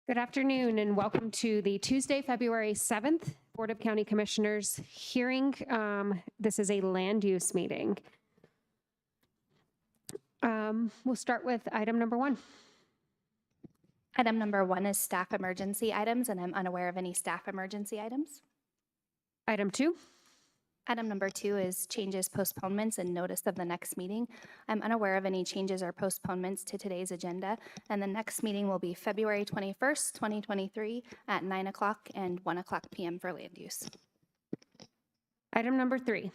Good afternoon and welcome to the Tuesday, February 7th Board of County Commissioners hearing. This is a land use meeting. We'll start with item number 1. Item number 1 is staff emergency items, and I'm unaware of any staff emergency items. Item 2. Item number 2 is changes, postponements, and notice of the next meeting. I'm unaware of any changes or postponements to today's agenda, and the next meeting will be February 21st, 2023 at 9 o'clock and 1 o'clock p.m. for land use. Item number 3.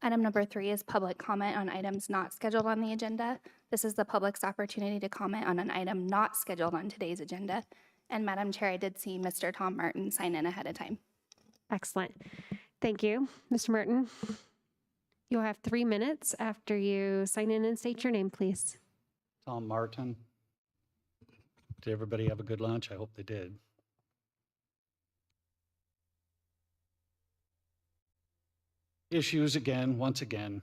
Item number 3 is public comment on items not scheduled on the agenda. This is the public's opportunity to comment on an item not scheduled on today's agenda. And Madam Chair, I did see Mr. Tom Martin sign in ahead of time. Excellent. Thank you, Mr. Martin. You'll have 3 minutes after you sign in and state your name, please. Tom Martin. Did everybody have a good lunch? I hope they did. Issues again, once again.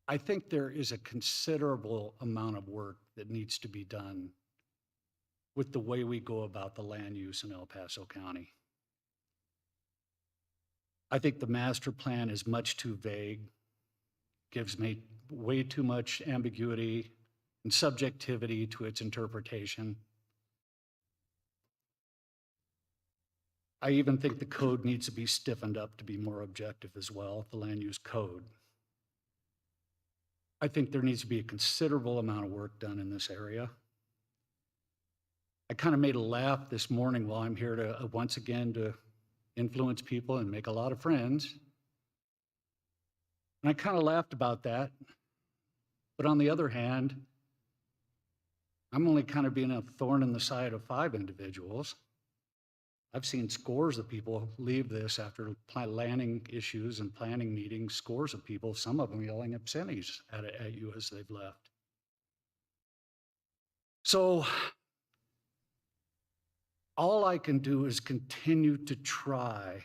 I think there is a considerable amount of work that needs to be done with the way we go about the land use in El Paso County. I think the master plan is much too vague, gives me way too much ambiguity and subjectivity to its interpretation. I even think the code needs to be stiffened up to be more objective as well, the land use code. I think there needs to be a considerable amount of work done in this area. I kind of made a laugh this morning while I'm here to once again to influence people and make a lot of friends. And I kind of laughed about that. But on the other hand, I'm only kind of being a thorn in the side of 5 individuals. I've seen scores of people leave this after planning issues and planning meetings, scores of people, some of them yelling obscenities at you as they've left. So all I can do is continue to try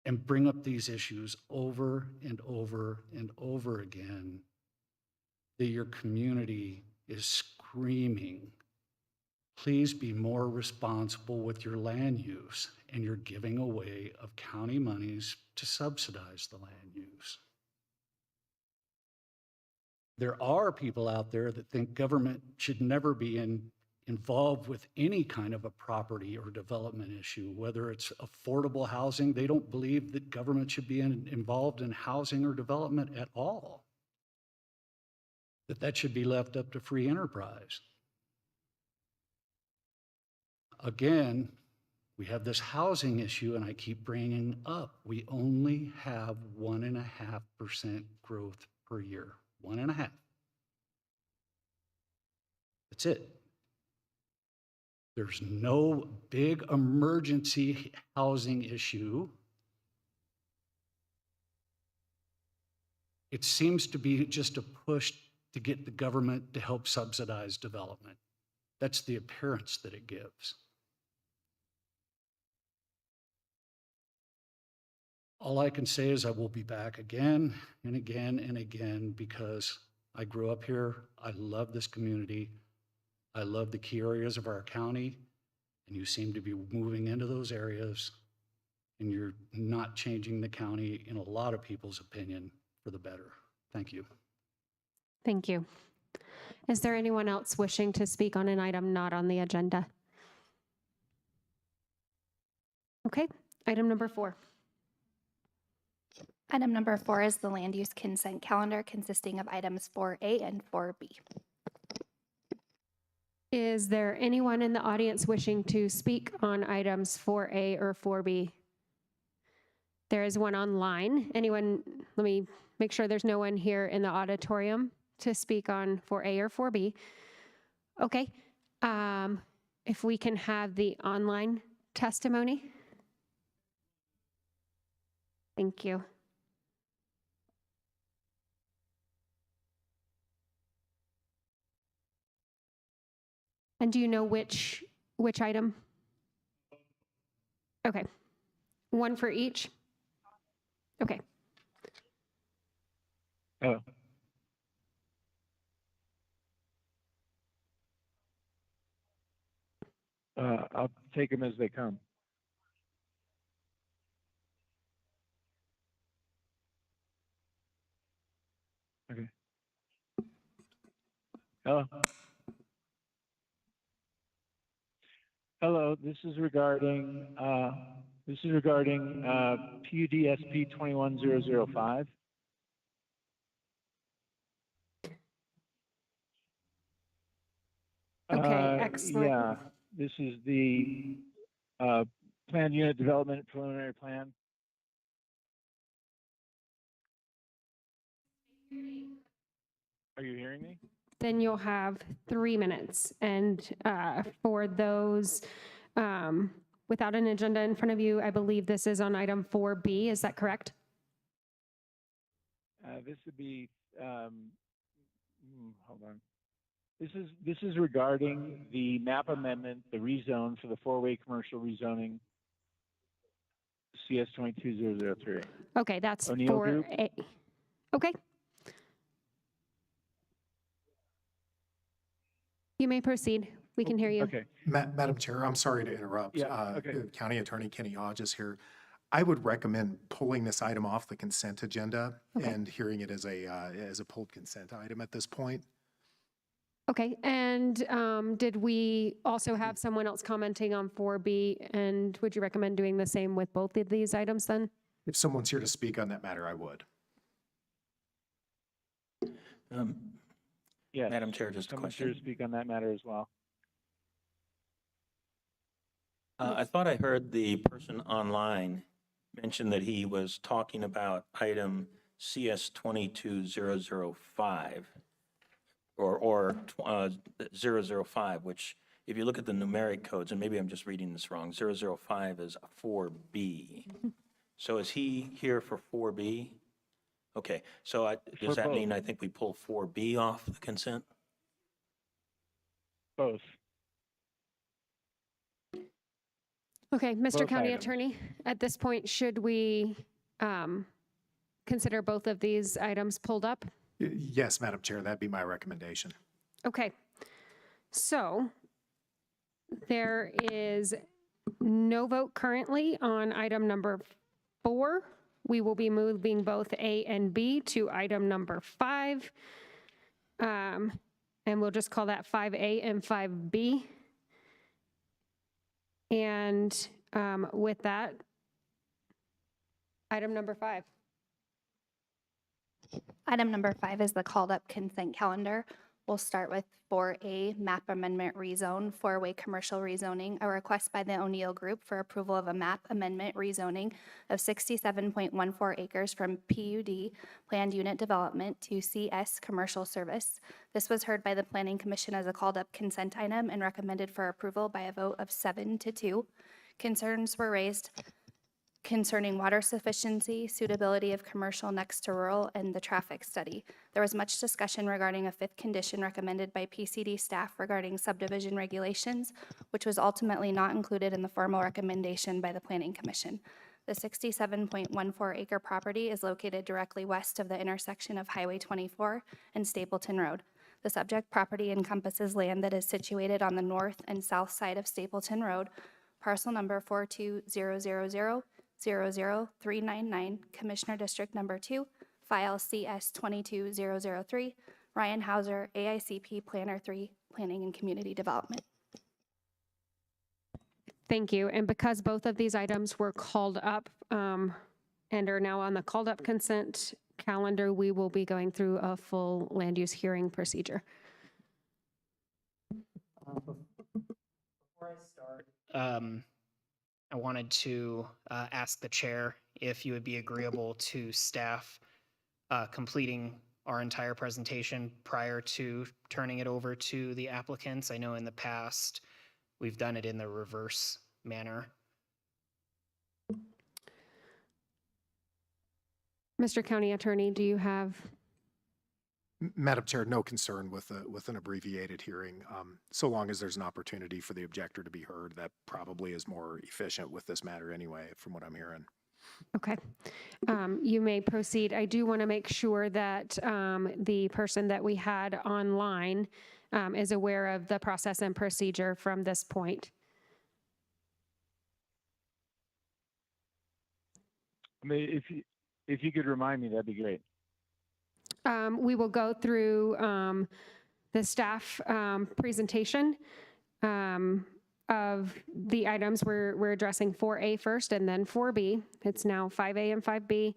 and bring up these issues over and over and over again that your community is screaming, please be more responsible with your land use, and you're giving away of county monies to subsidize the land use. There are people out there that think government should never be involved with any kind of a property or development issue, whether it's affordable housing. They don't believe that government should be involved in housing or development at all, that should be left up to free enterprise. Again, we have this housing issue, and I keep bringing up, we only have 1.5% growth per year, 1.5. That's it. There's no big emergency housing issue. It seems to be just a push to get the government to help subsidize development. That's the appearance that it gives. All I can say is I will be back again and again and again because I grew up here. I love this community. I love the key areas of our county, and you seem to be moving into those areas, and you're not changing the county, in a lot of people's opinion, for the better. Thank you. Thank you. Is there anyone else wishing to speak on an item not on the agenda? Okay, item number 4. Item number 4 is the land use consent calendar consisting of items 4A and 4B. Is there anyone in the audience wishing to speak on items 4A or 4B? There is one online. Anyone, let me make sure there's no one here in the auditorium to speak on 4A or 4B. Okay, if we can have the online testimony. Thank you. And do you know which item? Okay, one for each? Okay. Oh. I'll take them as they come. Okay. Hello. Hello. This is regarding PUDSP 21005. Okay, excellent. Yeah, this is the planned unit development preliminary plan. Are you hearing me? Then you'll have 3 minutes. And for those without an agenda in front of you, I believe this is on item 4B. Is that correct? This would be, hold on. This is regarding the map amendment, the rezone for the four-way commercial rezoning, CS 22003. Okay, that's O'Neill for Group? A. Okay. You may proceed. We can hear you. Okay. Madam Chair, I'm sorry to interrupt. Yeah, okay. County Attorney Kenny Hodges here. I would recommend pulling this item off the consent agenda Okay. and hearing it as a pulled consent item at this point. Okay, and did we also have someone else commenting on 4B? And would you recommend doing the same with both of these items then? If someone's here to speak on that matter, I would. Yes. Madam Chair, just a Someone's here to question. speak on that matter as well. I thought I heard the person online mention that he was talking about item CS 22005 or 005, which if you look at the numeric codes, and maybe I'm just reading this wrong, 005 is 4B. So is he here for 4B? Okay, so does For that both. mean I think we pull 4B off the consent? Both. Okay, Mr. Both County items. Attorney, at this point, should we consider both of these items pulled up? Yes, Madam Chair, that'd be my recommendation. Okay, so there is no vote currently on item number 4. We will be moving both A and B to item number 5. And we'll just call that 5A and 5B. And with that, item number 5. Item number 5 is the called up consent calendar. We'll start with 4A, map amendment rezone, four-way commercial rezoning, a request by the O'Neill Group for approval of a map amendment rezoning of 67.14 acres from PUD, planned unit development, to CS commercial service. This was heard by the Planning Commission as a called up consent item and recommended for approval by a vote of 7-2. Concerns were raised concerning water sufficiency, suitability of commercial next to rural, and the traffic study. There was much discussion regarding a 5th condition recommended by PCD staff regarding subdivision regulations, which was ultimately not included in the formal recommendation by the Planning Commission. The 67.14 acre property is located directly west of the intersection of Highway 24 and Stapleton Road. The subject property encompasses land that is situated on the north and south side of Stapleton Road, parcel number 42000000399, Commissioner District Number 2, file CS 22003, Ryan Hauser, AICP Planner 3, Planning and Community Development. Thank you. And because both of these items were called up and are now on the called up consent calendar, we will be going through a full land use hearing procedure. Before I start, I wanted to ask the chair if you would be agreeable to staff completing our entire presentation prior to turning it over to the applicants. I know in the past, we've done it in the reverse manner. Mr. County Attorney, do you have? Madam Chair, no concern with an abbreviated hearing. So long as there's an opportunity for the objector to be heard, that probably is more efficient with this matter anyway, from what I'm hearing. Okay. You may proceed. I do want to make sure that the person that we had online is aware of the process and procedure from this point. I mean, if you could remind me, that'd be great. We will go through the staff presentation of the items we're addressing 4A first and then 4B. It's now 5A and 5B.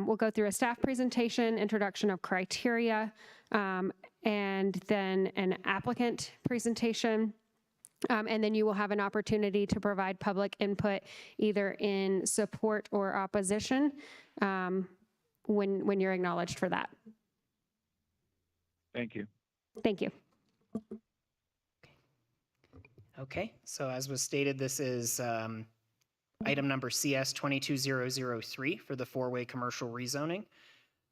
We'll go through a staff presentation, introduction of criteria, and then an applicant presentation. And then you will have an opportunity to provide public input either in support or opposition when you're acknowledged for that. Thank you. Thank you. Okay, so as was stated, this is item number CS 22003 for the four-way commercial rezoning.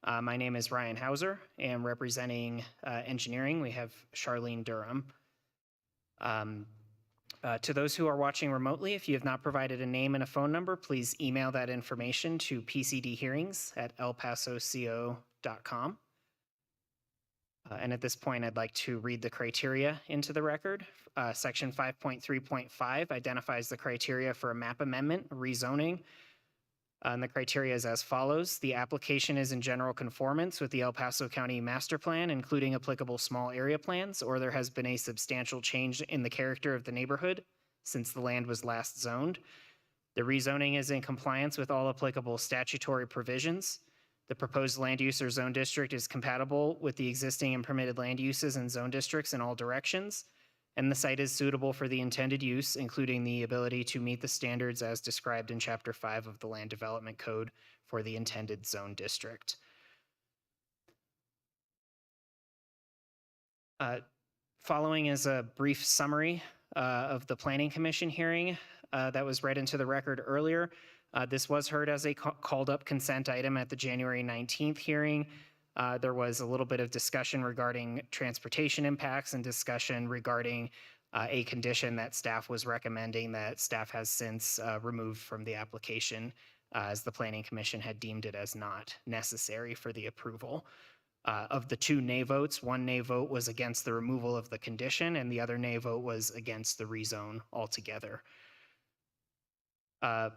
My name is Ryan Hauser, and representing engineering, we have Charlene Durham. To those who are watching remotely, if you have not provided a name and a phone number, please email that information to pcdhearings@elpasoco.com. And at this point, I'd like to read the criteria into the record. Section 5.3.5 identifies the criteria for a map amendment, rezoning. And the criteria is as follows. The application is in general conformance with the El Paso County Master Plan, including applicable small area plans, or there has been a substantial change in the character of the neighborhood since the land was last zoned. The rezoning is in compliance with all applicable statutory provisions. The proposed land use or zone district is compatible with the existing and permitted land uses and zone districts in all directions, and the site is suitable for the intended use, including the ability to meet the standards as described in Chapter 5 of the Land Development Code for the intended zone district. Following is a brief summary of the Planning Commission hearing that was read into the record earlier. This was heard as a called up consent item at the January 19th hearing. There was a little bit of discussion regarding transportation impacts and discussion regarding a condition that staff was recommending that staff has since removed from the application as the Planning Commission had deemed it as not necessary for the approval. Of the two nay votes, one nay vote was against the removal of the condition and the other nay vote was against the rezone altogether.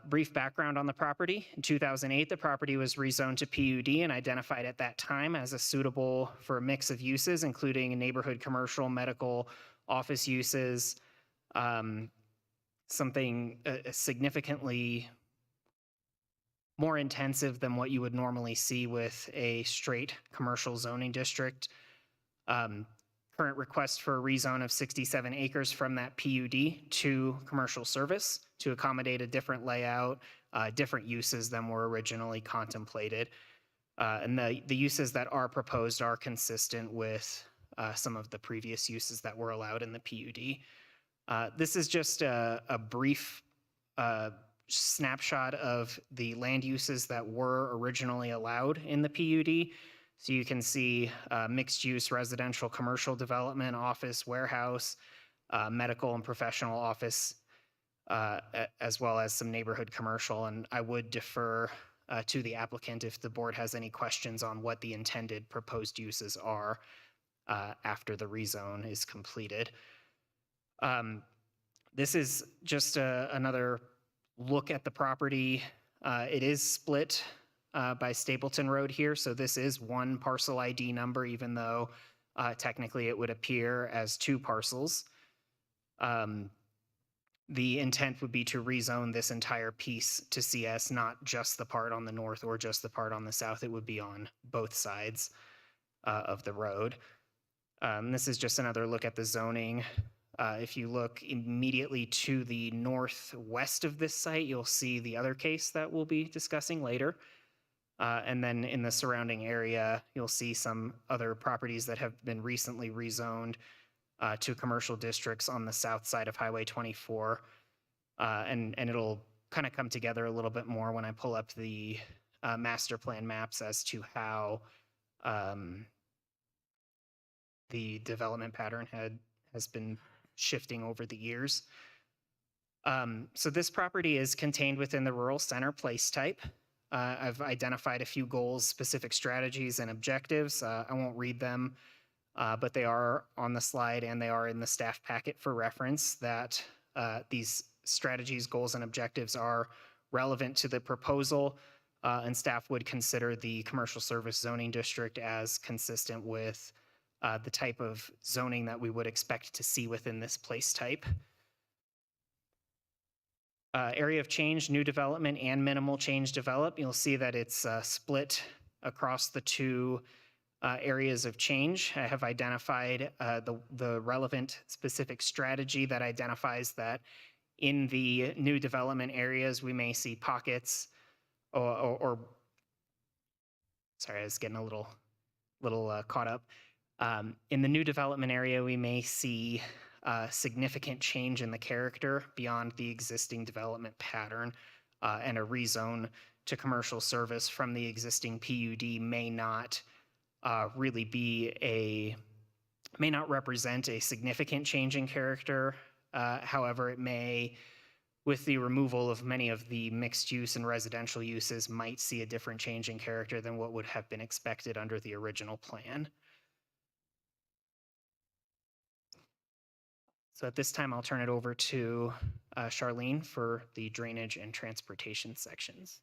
Brief background on the property. In 2008, the property was rezoned to PUD and identified at that time as a suitable for a mix of uses, including neighborhood commercial, medical, office uses, something significantly more intensive than what you would normally see with a straight commercial zoning district. Current request for a rezone of 67 acres from that PUD to commercial service to accommodate a different layout, different uses than were originally contemplated. And the uses that are proposed are consistent with some of the previous uses that were allowed in the PUD. This is just a brief snapshot of the land uses that were originally allowed in the PUD. So you can see mixed use residential commercial development, office, warehouse, medical and professional office, as well as some neighborhood commercial. And I would defer to the applicant if the board has any questions on what the intended proposed uses are after the rezone is completed. This is just another look at the property. It is split by Stapleton Road here, so this is one parcel ID number, even though technically it would appear as two parcels. The intent would be to rezone this entire piece to CS, not just the part on the north or just the part on the south. It would be on both sides of the road. This is just another look at the zoning. If you look immediately to the northwest of this site, you'll see the other case that we'll be discussing later. And then in the surrounding area, you'll see some other properties that have been recently rezoned to commercial districts on the south side of Highway 24. And it'll kind of come together a little bit more when I pull up the master plan maps as to how the development pattern has been shifting over the years. So this property is contained within the rural center place type. I've identified a few goals, specific strategies, and objectives. I won't read them, but they are on the slide and they are in the staff packet for reference that these strategies, goals, and objectives are relevant to the proposal. and staff would consider the commercial service zoning district as consistent with the type of zoning that we would expect to see within this place type. Area of change, new development and minimal change develop. You'll see that it's split across the two areas of change. I have identified the relevant specific strategy that identifies that in the new development areas, we may see pockets or sorry, I was getting a little caught up. In the new development area, we may see significant change in the character beyond the existing development pattern, and a rezone to commercial service from the existing PUD may not may not represent a significant change in character. However, it may, with the removal of many of the mixed use and residential uses, might see a different change in character than what would have been expected under the original plan. So at this time, I'll turn it over to Charlene for the drainage and transportation sections.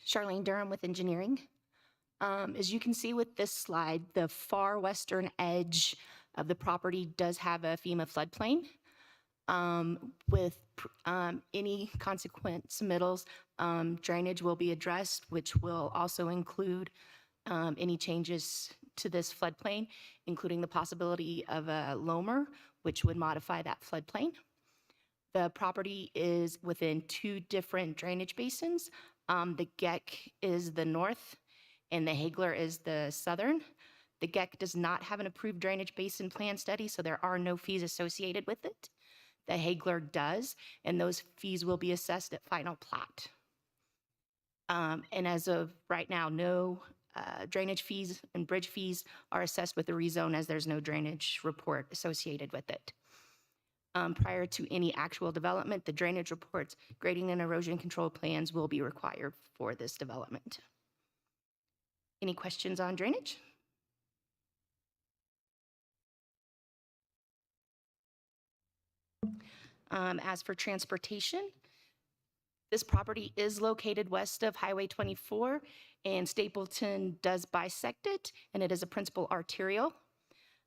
Charlene Durham with engineering. As you can see with this slide, the far western edge of the property does have a FEMA floodplain. With any consequent submittals, drainage will be addressed, which will also include any changes to this floodplain, including the possibility of a loamer, which would modify that floodplain. The property is within two different drainage basins. The GEC is the north and the Hagler is the southern. The GEC does not have an approved drainage basin plan study, so there are no fees associated with it. The Hagler does, and those fees will be assessed at final plat. And as of right now, no drainage fees and bridge fees are assessed with the rezone, as there's no drainage report associated with it. Prior to any actual development, the drainage reports, grading and erosion control plans will be required for this development. Any questions on drainage? As for transportation, this property is located west of Highway 24, and Stapleton does bisect it, and it is a principal arterial.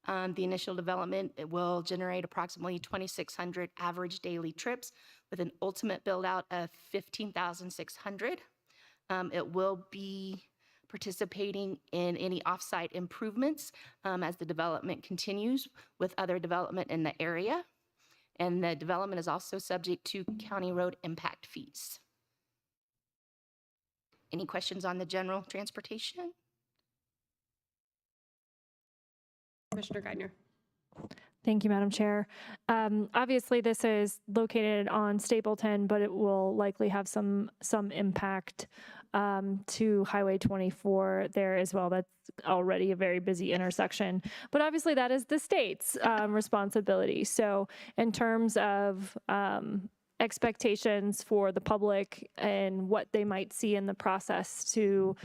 The initial development, it will generate approximately 2,600 average daily trips with an ultimate build out of 15,600. It will be participating in any offsite improvements as the development continues with other development in the area. And the development is also subject to county road impact fees. Any questions on the general transportation? Commissioner Geithner. Thank you, Madam Chair. Obviously, this is located on Stapleton, but it will likely have some impact to Highway 24 there as well. That's already a very busy intersection. But obviously, that is the state's responsibility. So in terms of expectations for the public and what they might see in the process to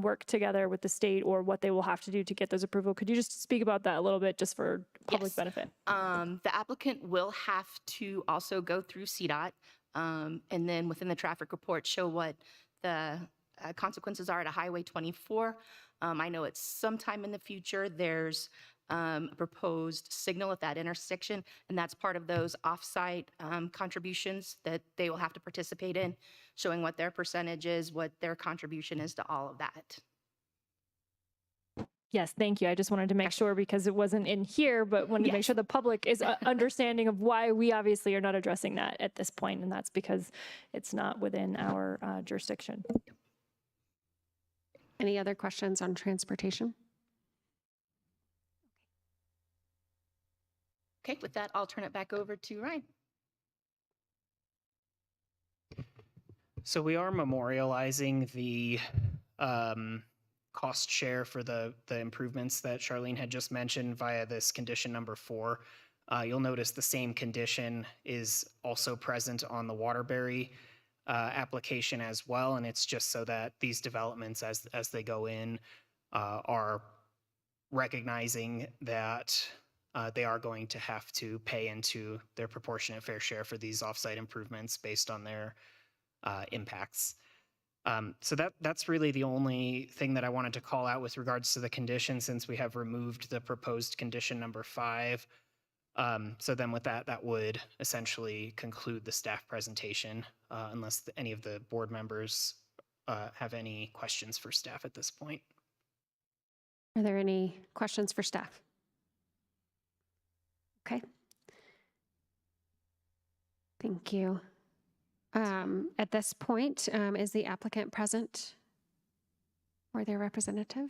work together with the state, or what they will have to do to get those approval, could you just speak about that a little bit just for public benefit? The applicant will have to also go through CDOT, and then within the traffic report show what the consequences are at a Highway 24. I know it's sometime in the future there's a proposed signal at that intersection, and that's part of those offsite contributions that they will have to participate in, showing what their percentage is, what their contribution is to all of that. Yes, thank you. I just wanted to make sure, because it wasn't in here, but wanted to make sure the public is understanding of why we obviously are not addressing that at this point, and that's because it's not within our jurisdiction. Any other questions on transportation? Okay, with that, I'll turn it back over to Ryan. So we are memorializing the cost share for the improvements that Charlene had just mentioned via this condition number 4. You'll notice the same condition is also present on the Waterbury application as well, and it's just so that these developments, as they go in, are recognizing that they are going to have to pay into their proportionate fair share for these offsite improvements based on their impacts. So that's really the only thing that I wanted to call out with regards to the condition, since we have removed the proposed condition number 5. So then with that, that would essentially conclude the staff presentation, unless any of the board members have any questions for staff at this point. Are there any questions for staff? Okay. Thank you. At this point, is the applicant present or their representative?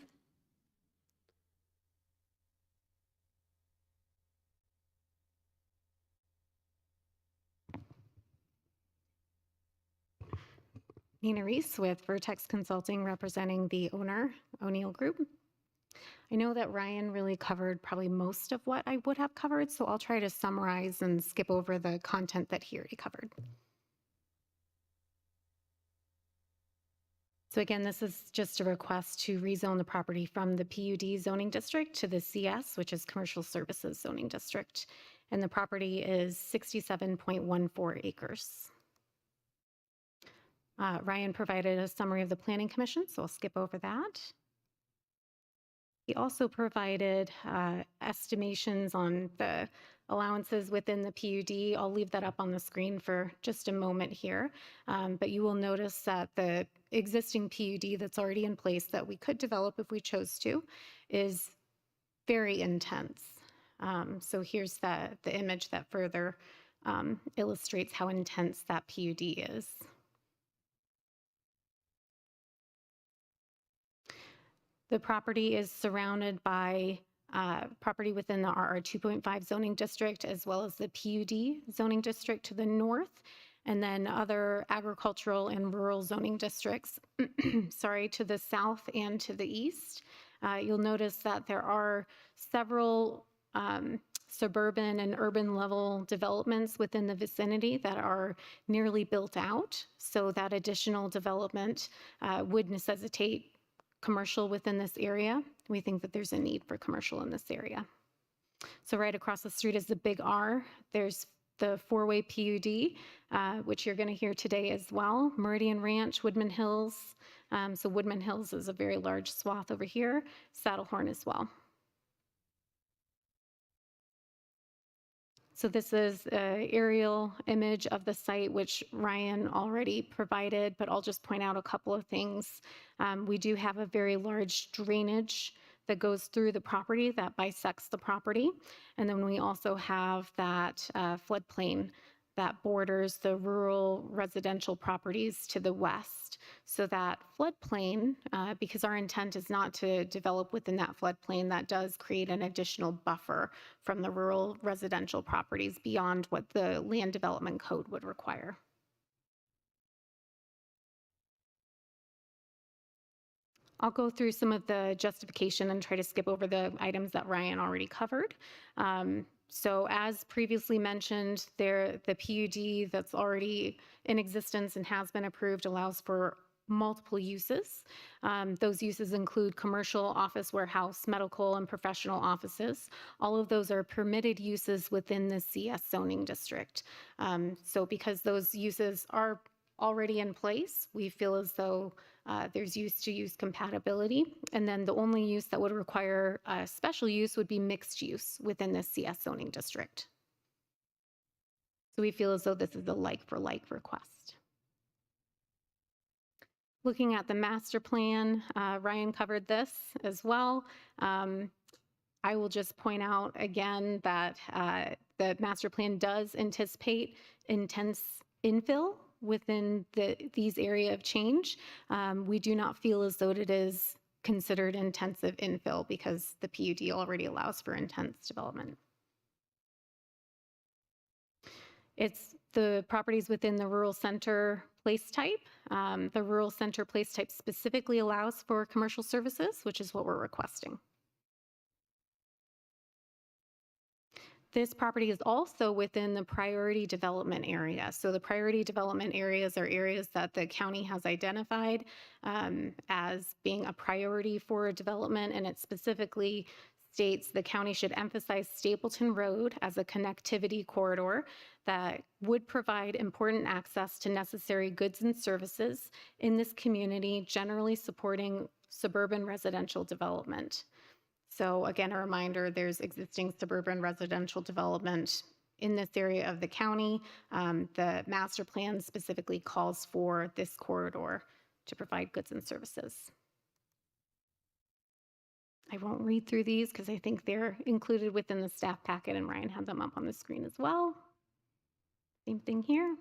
Nina Reese with Vertex Consulting, representing the owner, O'Neill Group. I know that Ryan really covered probably most of what I would have covered, so I'll try to summarize and skip over the content that he already covered. So again, this is just a request to rezone the property from the PUD zoning district to the CS, which is Commercial Services Zoning District. And the property is 67.14 acres. Ryan provided a summary of the Planning Commission, so I'll skip over that. He also provided estimations on the allowances within the PUD. I'll leave that up on the screen for just a moment here. But you will notice that the existing PUD that's already in place that we could develop if we chose to is very intense. So here's the image that further illustrates how intense that PUD is. The property is surrounded by property within the RR 2.5 zoning district, as well as the PUD zoning district to the north, and then other agricultural and rural zoning districts, sorry, to the south and to the east. You'll notice that there are several suburban and urban level developments within the vicinity that are nearly built out. So that additional development would necessitate commercial within this area. We think that there's a need for commercial in this area. So right across the street is the Big R. There's the four-way PUD, which you're going to hear today as well. Meridian Ranch, Woodman Hills. So Woodman Hills is a very large swath over here. Saddlehorn as well. So this is an aerial image of the site, which Ryan already provided, but I'll just point out a couple of things. We do have a very large drainage that goes through the property that bisects the property. And then we also have that floodplain that borders the rural residential properties to the west. So that floodplain, because our intent is not to develop within that floodplain, that does create an additional buffer from the rural residential properties beyond what the land development code would require. I'll go through some of the justification and try to skip over the items that Ryan already covered. So as previously mentioned, the PUD that's already in existence and has been approved allows for multiple uses. Those uses include commercial, office, warehouse, medical, and professional offices. All of those are permitted uses within the CS zoning district. So because those uses are already in place, we feel as though there's use-to-use compatibility. And then the only use that would require special use would be mixed use within the CS zoning district. So we feel as though this is a like-for-like request. Looking at the master plan, Ryan covered this as well. I will just point out again that the master plan does anticipate intense infill within these area of change. We do not feel as though it is considered intensive infill because the PUD already allows for intense development. It's the properties within the rural center place type. The rural center place type specifically allows for commercial services, which is what we're requesting. This property is also within the priority development area. So the priority development areas are areas that the county has identified as being a priority for development, and it specifically states the county should emphasize Stapleton Road as a connectivity corridor that would provide important access to necessary goods and services in this community, generally supporting suburban residential development. So again, a reminder, there's existing suburban residential development in this area of the county. The master plan specifically calls for this corridor to provide goods and services. I won't read through these because I think they're included within the staff packet, and Ryan had them up on the screen as well. Same thing here.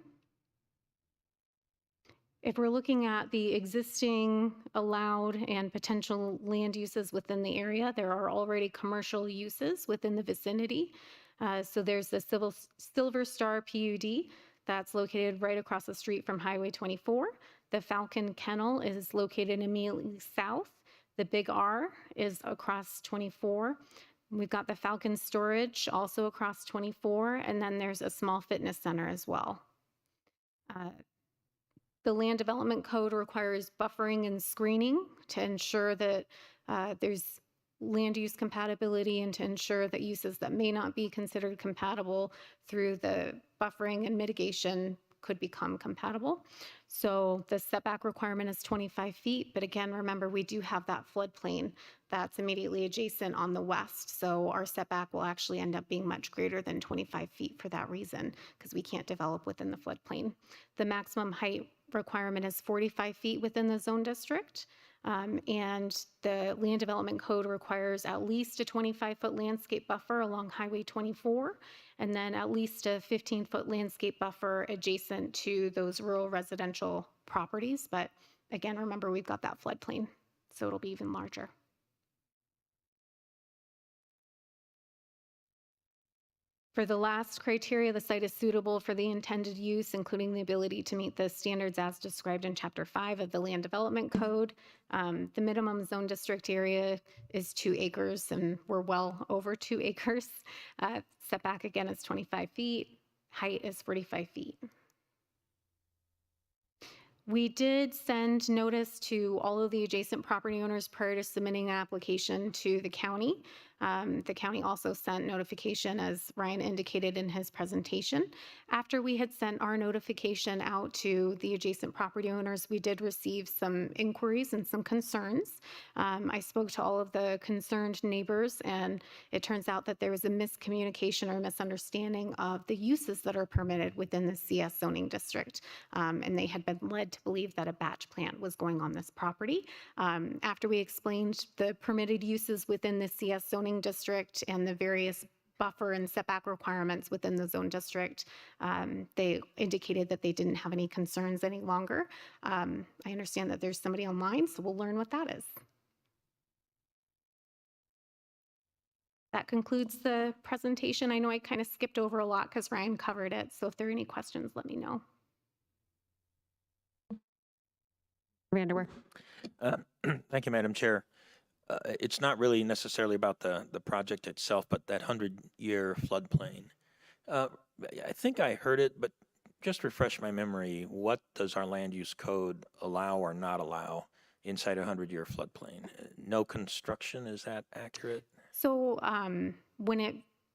If we're looking at the existing allowed and potential land uses within the area, there are already commercial uses within the vicinity. So there's the Silver Star PUD that's located right across the street from Highway 24. The Falcon Kennel is located immediately south. The Big R is across 24. We've got the Falcon Storage also across 24, and then there's a small fitness center as well. The Land Development Code requires buffering and screening to ensure that there's land use compatibility and to ensure that uses that may not be considered compatible through the buffering and mitigation could become compatible. So the setback requirement is 25 feet, but again, remember, we do have that floodplain that's immediately adjacent on the west. So our setback will actually end up being much greater than 25 feet for that reason, because we can't develop within the floodplain. The maximum height requirement is 45 feet within the zone district. And the Land Development Code requires at least a 25-foot landscape buffer along Highway 24, and then at least a 15-foot landscape buffer adjacent to those rural residential properties. But again, remember, we've got that floodplain, so it'll be even larger. For the last criteria, the site is suitable for the intended use, including the ability to meet the standards as described in Chapter 5 of the Land Development Code. The minimum zone district area is 2 acres, and we're well over 2 acres. Setback, again, is 25 feet. Height is 45 feet. We did send notice to all of the adjacent property owners prior to submitting an application to the county. The county also sent notification, as Ryan indicated in his presentation. After we had sent our notification out to the adjacent property owners, we did receive some inquiries and some concerns. I spoke to all of the concerned neighbors, and it turns out that there was a miscommunication or misunderstanding of the uses that are permitted within the CS zoning district. And they had been led to believe that a batch plant was going on this property. After we explained the permitted uses within the CS zoning district and the various buffer and setback requirements within the zone district, they indicated that they didn't have any concerns any longer. I understand that there's somebody online, so we'll learn what that is. That concludes the presentation. I know I kind of skipped over a lot because Ryan covered it, so if there are any questions, let me know. Vanderweer. Thank you, Madam Chair. It's not really necessarily about the project itself, but that 100-year floodplain. I think I heard it, but just refresh my memory. What does our land use code allow or not allow inside a 100-year floodplain? No construction, is that accurate? So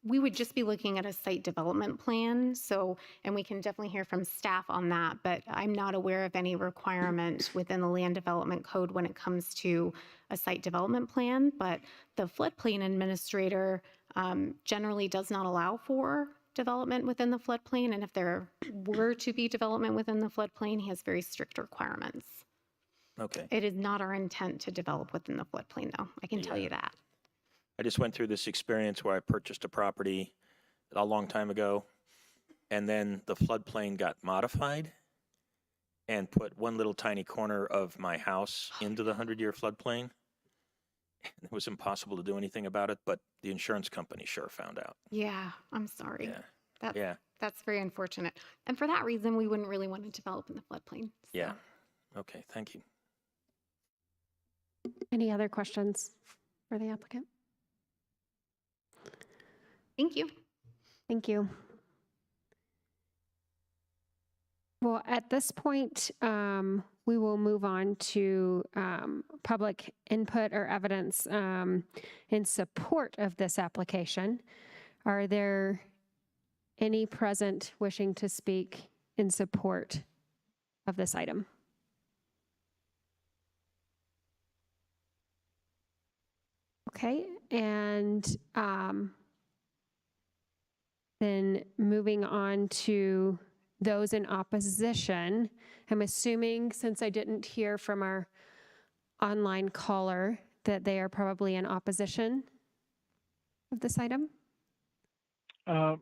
we would just be looking at a site development plan. So, and we can definitely hear from staff on that, but I'm not aware of any requirement within the Land Development Code when it comes to a site development plan. But the floodplain administrator generally does not allow for development within the floodplain. And if there were to be development within the floodplain, he has very strict requirements. Okay. It is not our intent to develop within the floodplain, though. I can tell you that. I just went through this experience where I purchased a property a long time ago, and then the floodplain got modified and put one little tiny corner of my house into the 100-year floodplain. It was impossible to do anything about it, but the insurance company sure found out. Yeah, I'm sorry. Yeah. That's very unfortunate. And for that reason, we wouldn't really want to develop in the floodplain. So. Yeah. Okay, thank you. Any other questions for the applicant? Thank you. Thank you. Well, at this point, we will move on to public input or evidence in support of this application. Are there any present wishing to speak in support of this item? Okay, and then moving on to those in opposition. I'm assuming, since I didn't hear from our online caller, that they are probably in opposition of this item. I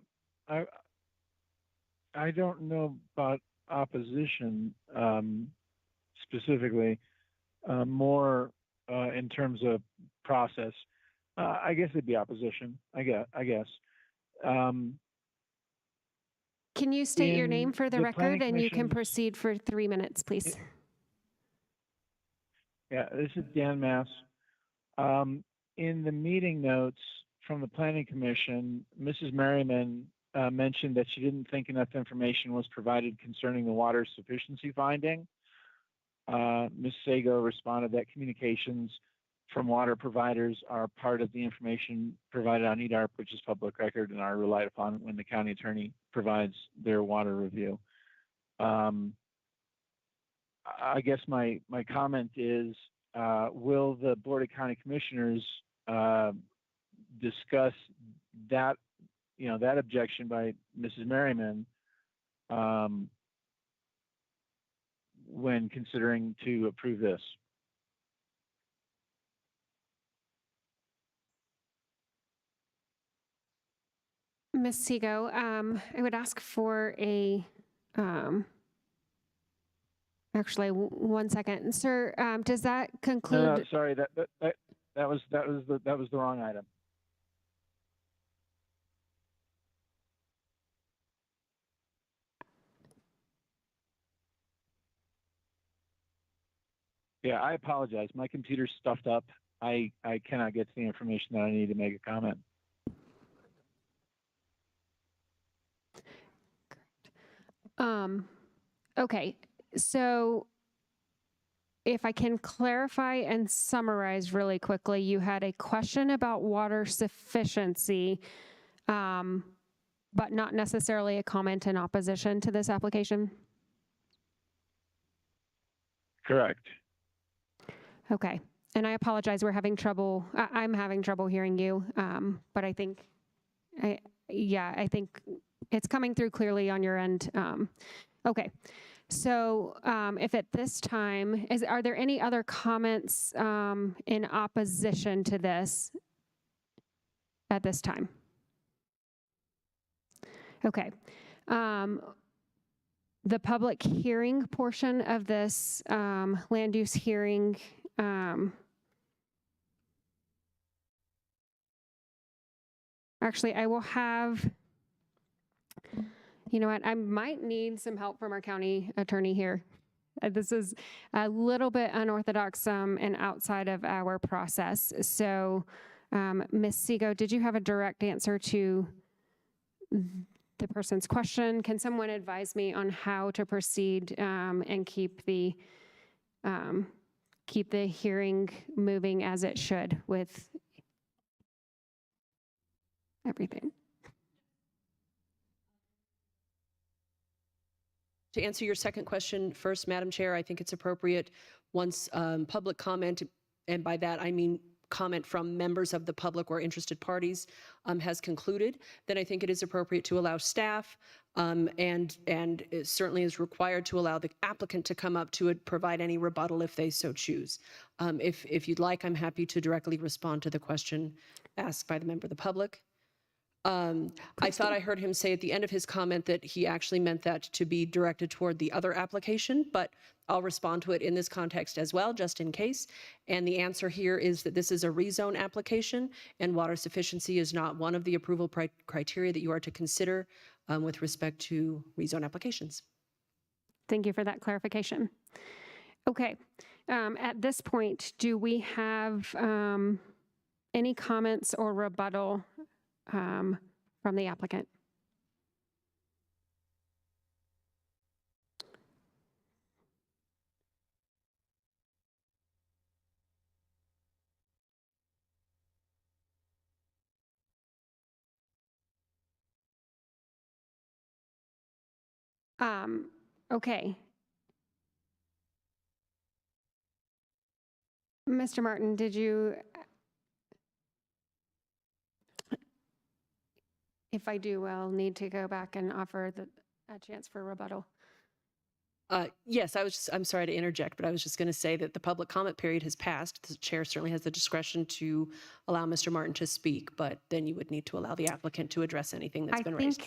don't know about opposition specifically, more in terms of process. I guess it'd be opposition. I guess. Can you state your In name for the the record, Planning and you can Commission's- proceed for 3 minutes, please? Yeah, this is Dan Mass. In the meeting notes from the Planning Commission, Mrs. Merriman mentioned that she didn't think enough information was provided concerning the water sufficiency finding. Ms. Sago responded that communications from water providers are part of the information provided on EDARP, which is public record and are relied upon when the county attorney provides their water review. I guess my comment is, will the Board of County Commissioners discuss that, that objection by Mrs. Merriman when considering to approve this? Ms. Sego, I would ask for a, actually, 1 second. Sir, does that conclude? No, sorry, that was the wrong item. Yeah, I apologize. My computer's stuffed up. I cannot get to the information that I need to make a comment. Okay, so if I can clarify and summarize really quickly, you had a question about water sufficiency, but not necessarily a comment in opposition to this application? Correct. Okay, and I apologize, we're having trouble, I'm having trouble hearing you, but I think, I think it's coming through clearly on your end. Okay, so if at this time, are there any other comments in opposition to this at this time? Okay. The public hearing portion of this land use hearing, actually, I will have, you know what, I might need some help from our county attorney here. This is a little bit unorthodox and outside of our process. So, Ms. Sego, did you have a direct answer to the person's question? Can someone advise me on how to proceed and keep the hearing moving as it should with everything? To answer your second question first, Madam Chair, I think it's appropriate once public comment, and by that I mean comment from members of the public or interested parties has concluded, then I think it is appropriate to allow staff and it certainly is required to allow the applicant to come up to provide any rebuttal if they so choose. If you'd like, I'm happy to directly respond to the question asked by the member of the public. I thought I heard him say at the end of his comment that he actually meant that to be directed toward the other application, but I'll respond to it in this context as well, just in case. And the answer here is that this is a rezone application, and water sufficiency is not one of the approval criteria that you are to consider with respect to rezone applications. Thank you for that clarification. Okay, at this point, do we have any comments or rebuttal from the applicant? Okay. Mr. Martin, did you? If I do, I'll need to go back and offer a chance for rebuttal. Yes, I'm sorry to interject, but I was just going to say that the public comment period has passed. The chair certainly has the discretion to allow Mr. Martin to speak, but then you would need to allow the applicant to address anything that's been raised.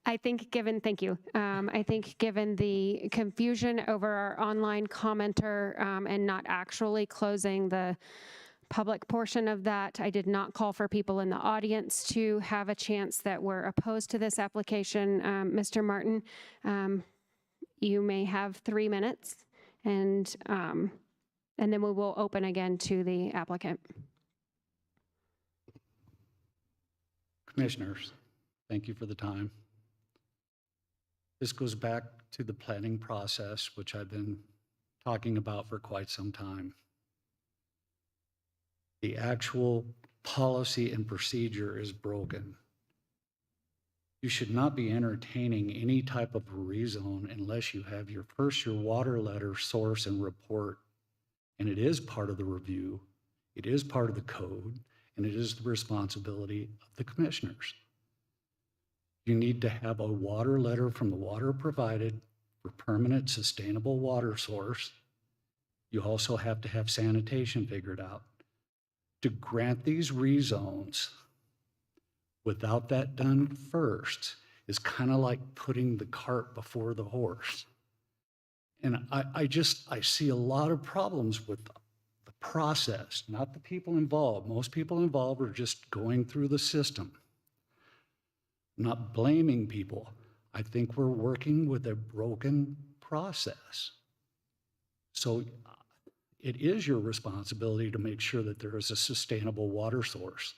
I think given, thank you. I think given the confusion over our online commenter and not actually closing the public portion of that, I did not call for people in the audience to have a chance that were opposed to this application. Mr. Martin, you may have 3 minutes, and then we will open again to the applicant. Commissioners, thank you for the time. This goes back to the planning process, which I've been talking about for quite some time. The actual policy and procedure is broken. You should not be entertaining any type of rezone unless you have your water letter, source, and report. And it is part of the review, it is part of the code, and it is the responsibility of the commissioners. You need to have a water letter from the water provided for permanent sustainable water source. You also have to have sanitation figured out. To grant these rezones without that done first is kind of like putting the cart before the horse. And I see a lot of problems with the process, not the people involved. Most people involved are just going through the system. I'm not blaming people. I think we're working with a broken process. So it is your responsibility to make sure that there is a sustainable water source.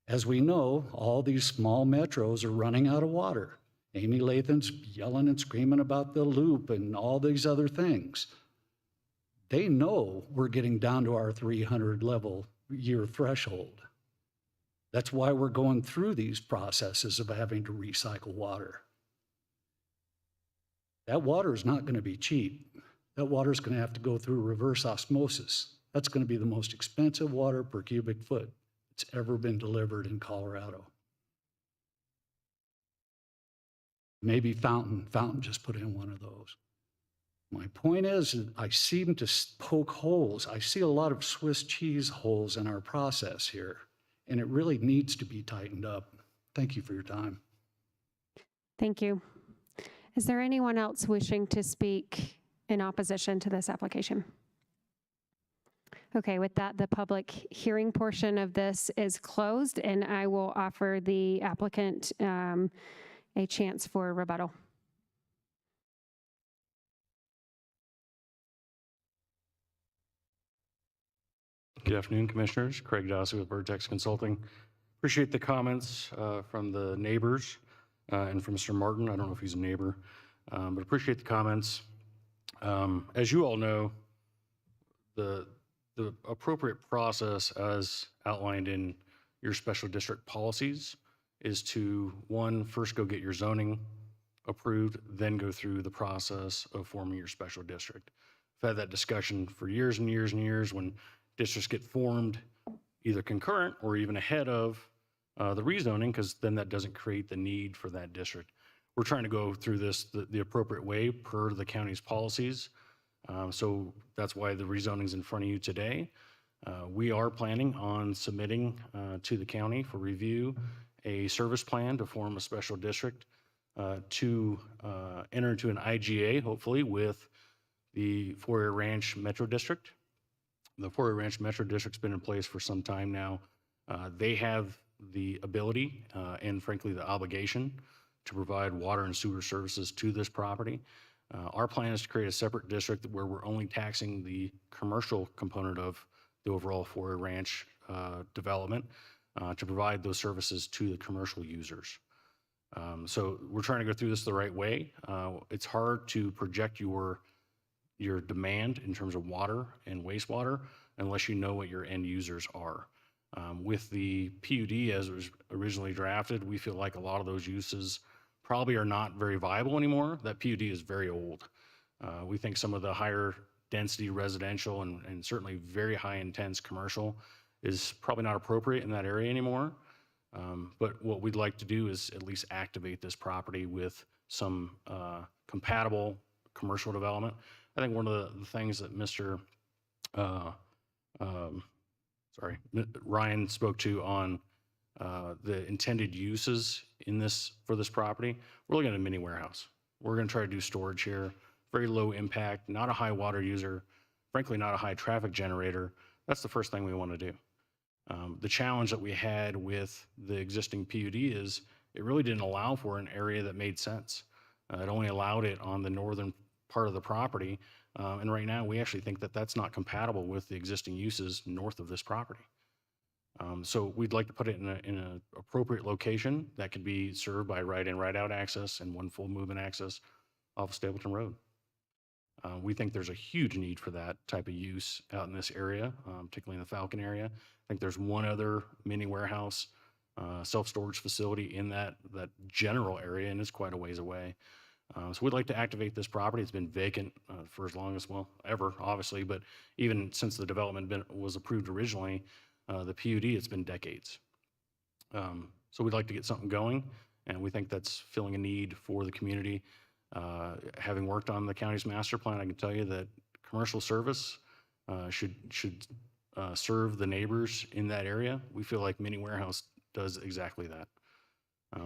As we know, all these small metros are running out of water. Amy Lathan's yelling and screaming about the loop and all these other things. They know we're getting down to our 300 level year threshold. That's why we're going through these processes of having to recycle water. That water is not going to be cheap. That water is going to have to go through reverse osmosis. That's going to be the most expensive water per cubic foot that's ever been delivered in Colorado. Maybe Fountain just put in one of those. My point is, I seem to poke holes. I see a lot of Swiss cheese holes in our process here, and it really needs to be tightened up. Thank you for your time. Thank you. Is there anyone else wishing to speak in opposition to this application? Okay, with that, the public hearing portion of this is closed, and I will offer the applicant a chance for rebuttal. Good afternoon, Commissioners. Craig Dawsey with Vertex Consulting. Appreciate the comments from the neighbors and from Mr. Martin. I don't know if he's a neighbor, but appreciate the comments. As you all know, the appropriate process as outlined in your special district policies is to, one, first go get your zoning approved, then go through the process of forming your special district. I've had that discussion for years and years and years when districts get formed either concurrent or even ahead of the rezoning, because then that doesn't create the need for that district. We're trying to go through this the appropriate way per the county's policies. So that's why the rezoning is in front of you today. We are planning on submitting to the county for review a service plan to form a special district to enter into an IGA, hopefully, with the Four-Air Ranch Metro District. The Four-Air Ranch Metro District's been in place for some time now. They have the ability and frankly the obligation to provide water and sewer services to this property. Our plan is to create a separate district where we're only taxing the commercial component of the overall Four-Air Ranch development to provide those services to the commercial users. So we're trying to go through this the right way. It's hard to project your demand in terms of water and wastewater unless you know what your end users are. With the PUD as it was originally drafted, we feel like a lot of those uses probably are not very viable anymore. That PUD is very old. We think some of the higher density residential and certainly very high intense commercial is probably not appropriate in that area anymore. But what we'd like to do is at least activate this property with some compatible commercial development. I think one of the things that Ryan spoke to on the intended uses in this, for this property, we're looking at a mini warehouse. We're going to try to do storage here, very low impact, not a high water user, frankly, not a high traffic generator. That's the first thing we want to do. The challenge that we had with the existing PUD is it really didn't allow for an area that made sense. It only allowed it on the northern part of the property. And right now, we actually think that that's not compatible with the existing uses north of this property. So we'd like to put it in an appropriate location that could be served by right-in, right-out access and one full movement access off of Stapleton Road. We think there's a huge need for that type of use out in this area, particularly in the Falcon area. I think there's one other mini warehouse, self-storage facility in that general area, and it's quite a ways away. So we'd like to activate this property. It's been vacant for as long as, well, ever, obviously, but even since the development was approved originally, the PUD, it's been decades. So we'd like to get something going, and we think that's filling a need for the community. Having worked on the county's master plan, I can tell you that commercial service should serve the neighbors in that area. We feel like Mini Warehouse does exactly that.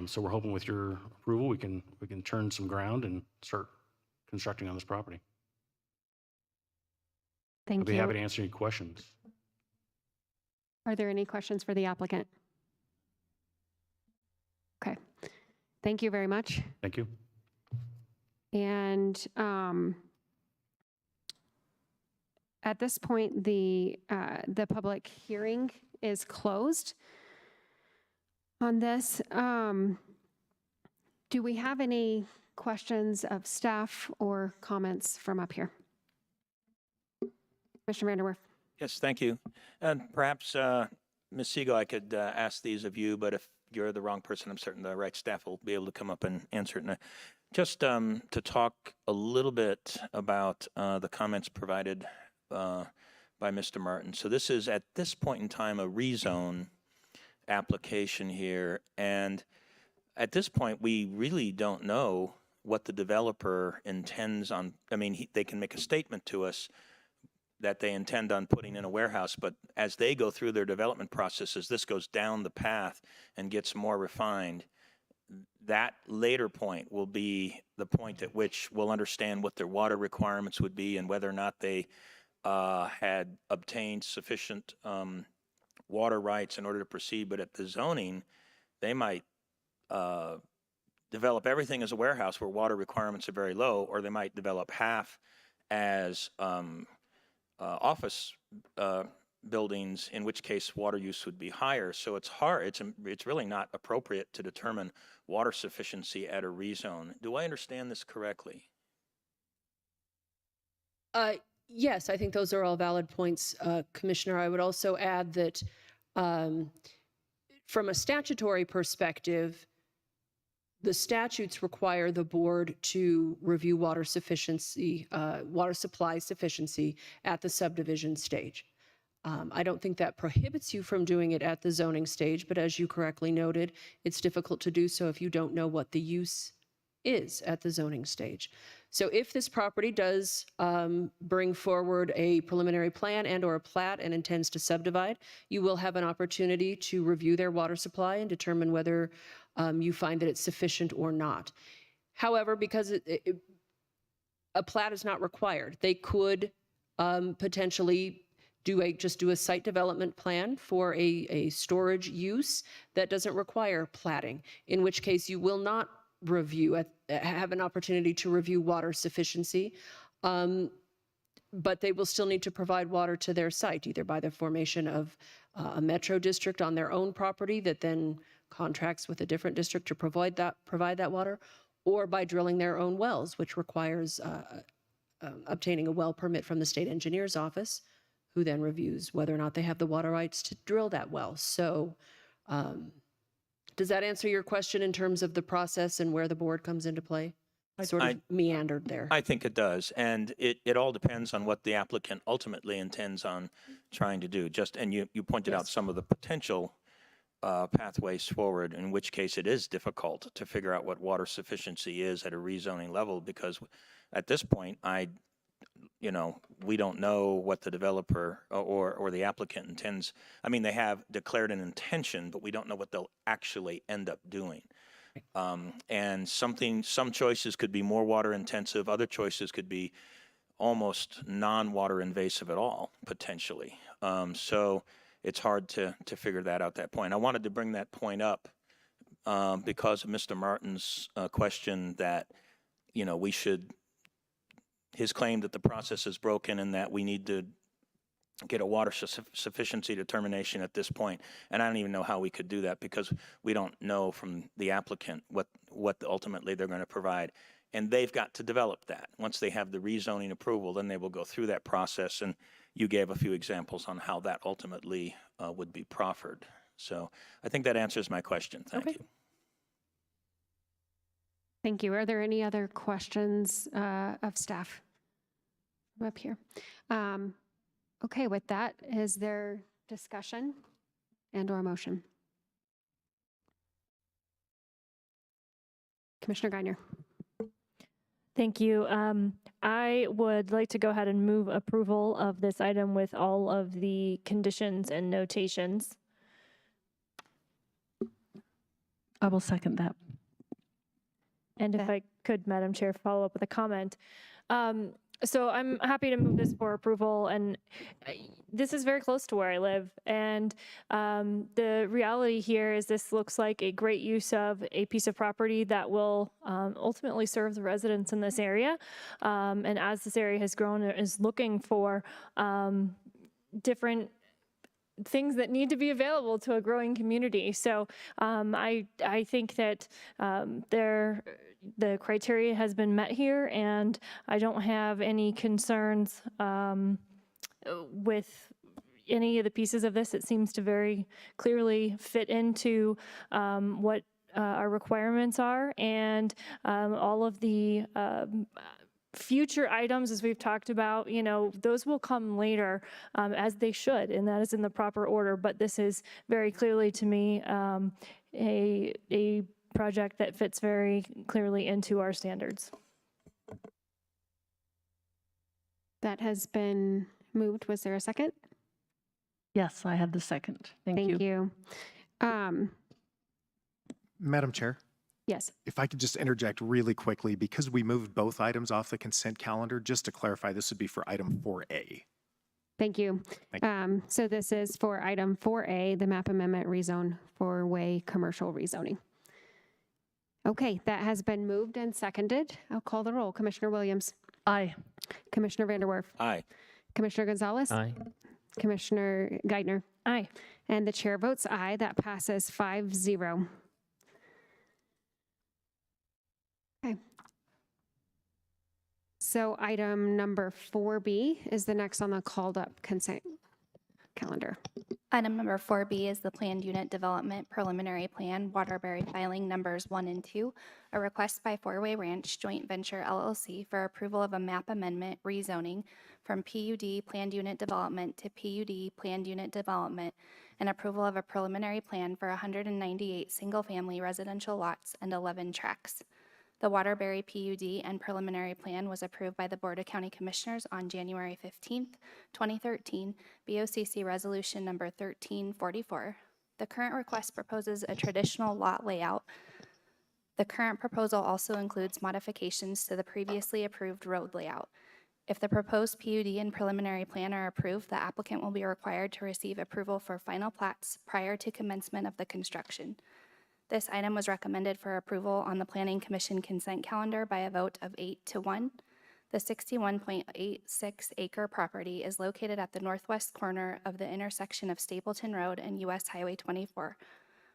So we're hoping with your approval, we can turn some ground and start constructing on this property. Thank I'll be you. happy to answer any questions. Are there any questions for the applicant? Okay. Thank you very much. Thank you. And at this point, the public hearing is closed on this. Do we have any questions of staff or comments from up here? Mr. Vanderwerf. Yes, thank you. And perhaps, Ms. Siegel, I could ask these of you, but if you're the wrong person, I'm certain the right staff will be able to come up and answer it. And just to talk a little bit about the comments provided by Mr. Martin. So this is, at this point in time, a rezone application here. And at this point, we really don't know what the developer intends on. I mean, they can make a statement to us that they intend on putting in a warehouse, but as they go through their development processes, this goes down the path and gets more refined. That later point will be the point at which we'll understand what their water requirements would be and whether or not they had obtained sufficient water rights in order to proceed. But at the zoning, they might develop everything as a warehouse where water requirements are very low, or they might develop half as office buildings, in which case water use would be higher. So it's hard, it's really not appropriate to determine water sufficiency at a rezone. Do I understand this correctly? Yes, I think those are all valid points, Commissioner. I would also add that from a statutory perspective, the statutes require the board to review water sufficiency, water supply sufficiency at the subdivision stage. I don't think that prohibits you from doing it at the zoning stage, but as you correctly noted, it's difficult to do so if you don't know what the use is at the zoning stage. So if this property does bring forward a preliminary plan and or a plat and intends to subdivide, you will have an opportunity to review their water supply and determine whether you find that it's sufficient or not. However, because a plat is not required, they could potentially just do a site development plan for a storage use that doesn't require platting, in which case you will not have an opportunity to review water sufficiency, but they will still need to provide water to their site, either by the formation of a metro district on their own property that then contracts with a different district to provide that water, or by drilling their own wells, which requires obtaining a well permit from the state engineer's office, who then reviews whether or not they have the water rights to drill that well. So Does that answer your question in terms of the process and where the board comes into play? I sort of meandered there. I think it does, and it all depends on what the applicant ultimately intends on trying to do. And you pointed out some of the potential pathways forward, in which case it is difficult to figure out what water sufficiency is at a rezoning level, because at this point, we don't know what the developer or the applicant intends. I mean, they have declared an intention, but we don't know what they'll actually end up doing. And some choices could be more water intensive, other choices could be almost non-water invasive at all, potentially. So it's hard to figure that out at that point. I wanted to bring that point up because of Mr. Martin's question that, his claim that the process is broken and that we need to get a water sufficiency determination at this point. And I don't even know how we could do that, because we don't know from the applicant what ultimately they're going to provide. And they've got to develop that. Once they have the rezoning approval, then they will go through that process. And you gave a few examples on how that ultimately would be proffered. So I think that answers my question. Thank you. Thank you. Are there any other questions of staff from up here? Okay, with that, is there discussion and/or motion? Commissioner Geithner. Thank you. I would like to go ahead and move approval of this item with all of the conditions and notations. I will second that. And if I could, Madam Chair, follow up with a comment. So I'm happy to move this for approval, and this is very close to where I live. And the reality here is this looks like a great use of a piece of property that will ultimately serve the residents in this area. And as this area has grown, it is looking for different things that need to be available to a growing community. So I think that the criteria has been met here, and I don't have any concerns with any of the pieces of this. It seems to very clearly fit into what our requirements are, and all of the future items, as we've talked about, those will come later, as they should, and that is in the proper order. But this is very clearly, to me, a project that fits very clearly into our standards. That has been moved. Was there a second? Yes, I have the second. Thank you. Madam Chair, Yes. if I could just interject really quickly, because we moved both items off the consent calendar, just to clarify, this would be for item 4A. Thank you. So this is for item 4A, the map amendment rezone for way commercial rezoning. Okay, that has been moved and seconded. I'll call the roll. Commissioner Williams. Aye. Commissioner Vanderwerf. Aye. Commissioner Gonzalez. Aye. Commissioner Geithner. Aye. And the chair votes aye. That passes 5-0. Okay. So item number 4B is the next on the called up consent calendar. Item number 4B is the Planned Unit Development Preliminary Plan, Waterbury Filing Numbers 1 and 2, a request by Four-Way Ranch Joint Venture LLC for approval of a map amendment rezoning from PUD Planned Unit Development to PUD Planned Unit Development, and approval of a preliminary plan for 198 single-family residential lots and 11 tracts. The Waterbury PUD and preliminary plan was approved by the Board of County Commissioners on January 15th, 2013, BOCC Resolution Number 1344. The current request proposes a traditional lot layout. The current proposal also includes modifications to the previously approved road layout. If the proposed PUD and preliminary plan are approved, the applicant will be required to receive approval for final plats prior to commencement of the construction. This item was recommended for approval on the Planning Commission consent calendar by a vote of 8-1. The 61.86 acre property is located at the northwest corner of the intersection of Stapleton Road and US Highway 24.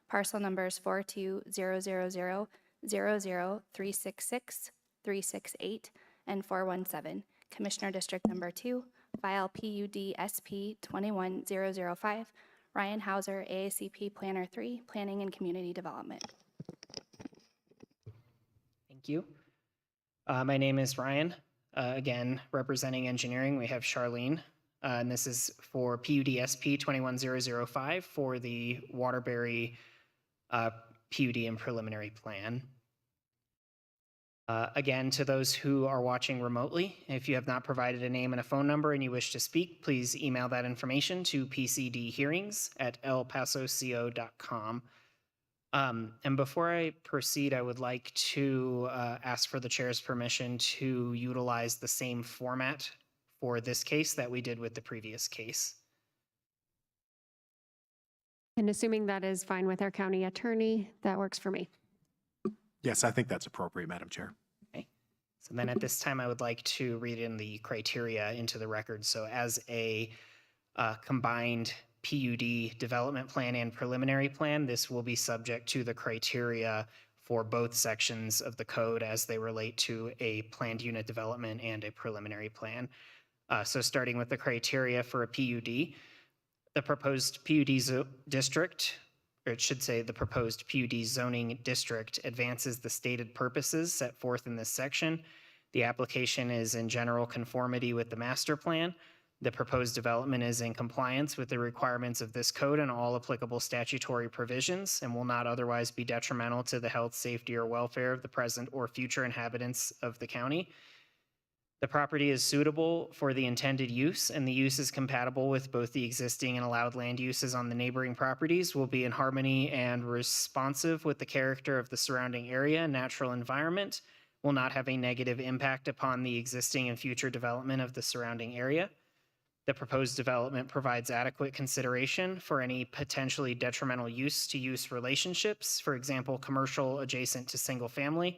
Parcel numbers 42000, 00366, 368, and 417. Commissioner District Number 2, file PUD SP 21005, Ryan Hauser, AACP Planner 3, Planning and Community Development. Thank you. My name is Ryan. Again, representing engineering, we have Charlene. And this is for PUD-SP 21005 for the Waterbury PUD and preliminary plan. Again, to those who are watching remotely, if you have not provided a name and a phone number and you wish to speak, please email that information to pcdhearings@elpasoco.com. And before I proceed, I would like to ask for the chair's permission to utilize the same format for this case that we did with the previous case. And assuming that is fine with our county attorney, that works for me. Yes, I think that's appropriate, Madam Chair. Okay. So then at this time, I would like to read in the criteria into the record. So as a combined PUD development plan and preliminary plan, this will be subject to the criteria for both sections of the code as they relate to a planned unit development and a preliminary plan. So starting with the criteria for a PUD, the proposed PUD district, or it should say the proposed PUD zoning district, advances the stated purposes set forth in this section. The application is in general conformity with the master plan. The proposed development is in compliance with the requirements of this code and all applicable statutory provisions and will not otherwise be detrimental to the health, safety, or welfare of the present or future inhabitants of the county. The property is suitable for the intended use, and the use is compatible with both the existing and allowed land uses on the neighboring properties, will be in harmony and responsive with the character of the surrounding area and natural environment, will not have a negative impact upon the existing and future development of the surrounding area. The proposed development provides adequate consideration for any potentially detrimental use-to-use relationships, for example, commercial adjacent to single family,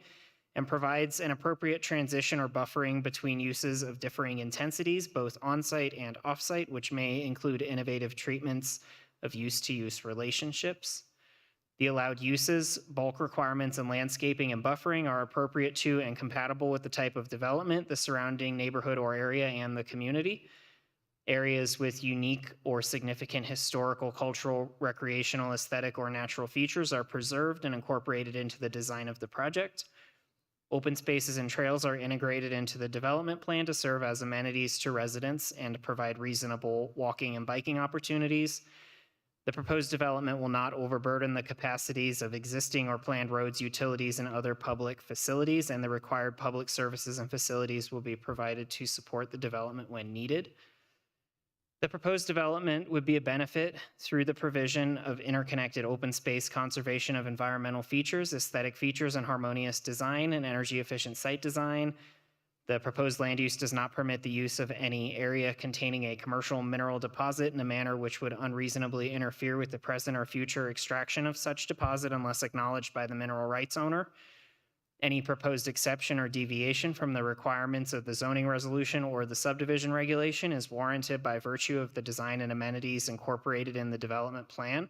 and provides an appropriate transition or buffering between uses of differing intensities, both on-site and off-site, which may include innovative treatments of use-to-use relationships. The allowed uses, bulk requirements, and landscaping and buffering are appropriate to and compatible with the type of development, the surrounding neighborhood or area, and the community. Areas with unique or significant historical, cultural, recreational, aesthetic, or natural features are preserved and incorporated into the design of the project. Open spaces and trails are integrated into the development plan to serve as amenities to residents and provide reasonable walking and biking opportunities. The proposed development will not overburden the capacities of existing or planned roads, utilities, and other public facilities, and the required public services and facilities will be provided to support the development when needed. The proposed development would be a benefit through the provision of interconnected open space, conservation of environmental features, aesthetic features, and harmonious design and energy-efficient site design. The proposed land use does not permit the use of any area containing a commercial mineral deposit in a manner which would unreasonably interfere with the present or future extraction of such deposit unless acknowledged by the mineral rights owner. Any proposed exception or deviation from the requirements of the zoning resolution or the subdivision regulation is warranted by virtue of the design and amenities incorporated in the development plan,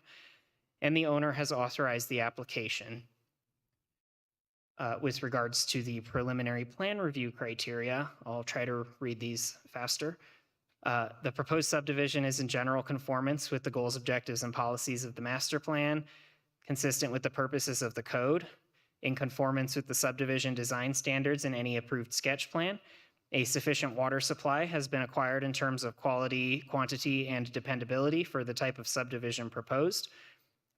and the owner has authorized the application. With regards to the preliminary plan review criteria, I'll try to read these faster. The proposed subdivision is in general conformance with the goals, objectives, and policies of the master plan, consistent with the purposes of the code, in conformance with the subdivision design standards and any approved sketch plan. A sufficient water supply has been acquired in terms of quality, quantity, and dependability for the type of subdivision proposed.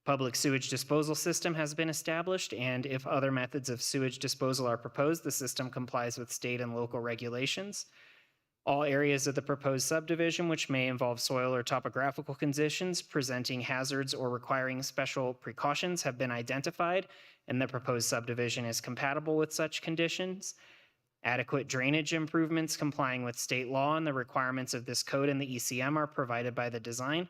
Public sewage disposal system has been established, and if other methods of sewage disposal are proposed, the system complies with state and local regulations. All areas of the proposed subdivision which may involve soil or topographical conditions presenting hazards or requiring special precautions have been identified, and the proposed subdivision is compatible with such conditions. Adequate drainage improvements complying with state law and the requirements of this code and the ECM are provided by the design.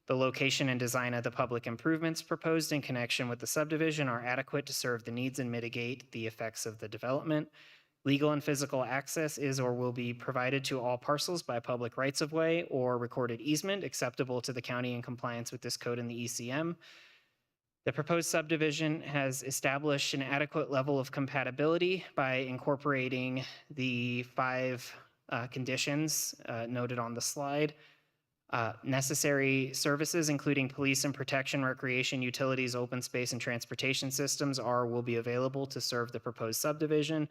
The location and design of the public improvements proposed in connection with the subdivision are adequate to serve the needs and mitigate the effects of the development. Legal and physical access is or will be provided to all parcels by public rights-of-way or recorded easement acceptable to the county in compliance with this code and the ECM. The proposed subdivision has established an adequate level of compatibility by incorporating the 5 conditions noted on the slide. Necessary services, including police and protection, recreation, utilities, open space, and transportation systems will be available to serve the proposed subdivision.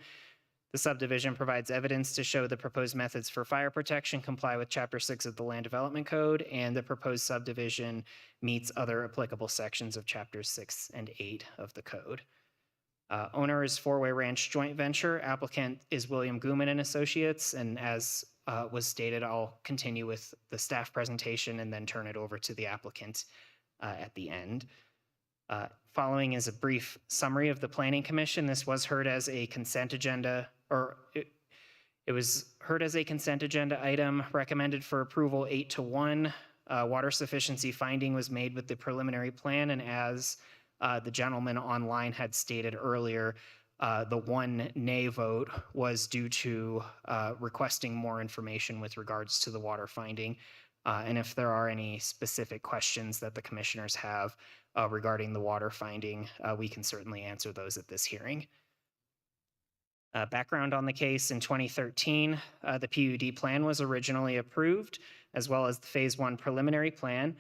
The subdivision provides evidence to show the proposed methods for fire protection comply with Chapter 6 of the Land Development Code, and the proposed subdivision meets other applicable sections of Chapters 6 and 8 of the code. Owner is Four-Way Ranch Joint Venture. Applicant is William Gooman and Associates, and as was stated, I'll continue with the staff presentation and then turn it over to the applicant at the end. Following is a brief summary of the Planning Commission. This was heard as a consent agenda, or it was heard as a consent agenda item, recommended for approval 8-1. Water sufficiency finding was made with the preliminary plan, and as the gentleman online had stated earlier, the one nay vote was due to requesting more information with regards to the water finding. And if there are any specific questions that the commissioners have regarding the water finding, we can certainly answer those at this hearing. Background on the case: in 2013, the PUD plan was originally approved, as well as the Phase 1 preliminary plan.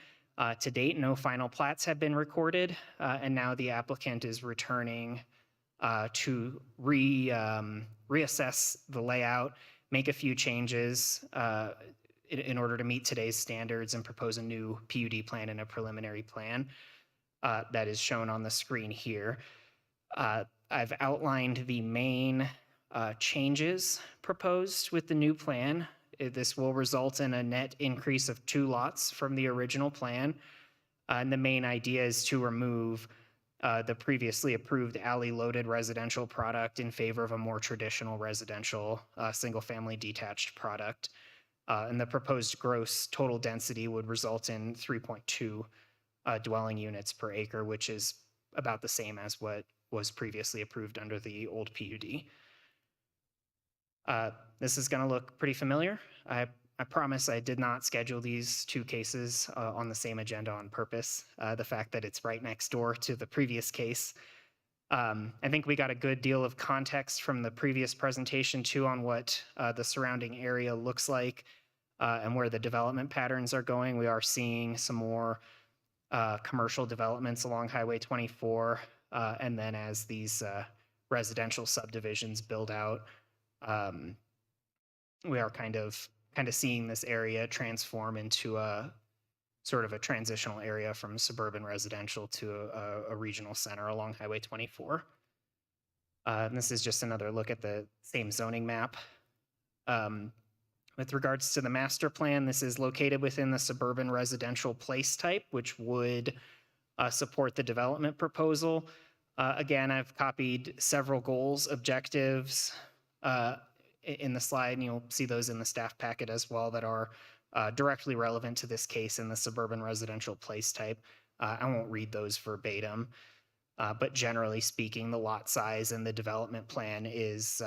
To date, no final plats have been recorded, and now the applicant is returning to reassess the layout, make a few changes in order to meet today's standards, and propose a new PUD plan and a preliminary plan that is shown on the screen here. I've outlined the main changes proposed with the new plan. This will result in a net increase of 2 lots from the original plan. And the main idea is to remove the previously approved alley-loaded residential product in favor of a more traditional residential single-family detached product. And the proposed gross total density would result in 3.2 dwelling units per acre, which is about the same as what was previously approved under the old PUD. This is going to look pretty familiar. I promise I did not schedule these 2 cases on the same agenda on purpose. The fact that it's right next door to the previous case. I think we got a good deal of context from the previous presentation too on what the surrounding area looks like and where the development patterns are going. We are seeing some more commercial developments along Highway 24, and then as these residential subdivisions build out, we are kind of seeing this area transform into a sort of a transitional area from suburban residential to a regional center along Highway 24. And this is just another look at the same zoning map. With regards to the master plan, this is located within the suburban residential place type, which would support the development proposal. Again, I've copied several goals, objectives, in the slide, and you'll see those in the staff packet as well that are directly relevant to this case in the suburban residential place type. I won't read those verbatim, but generally speaking, the lot size and the development plan is,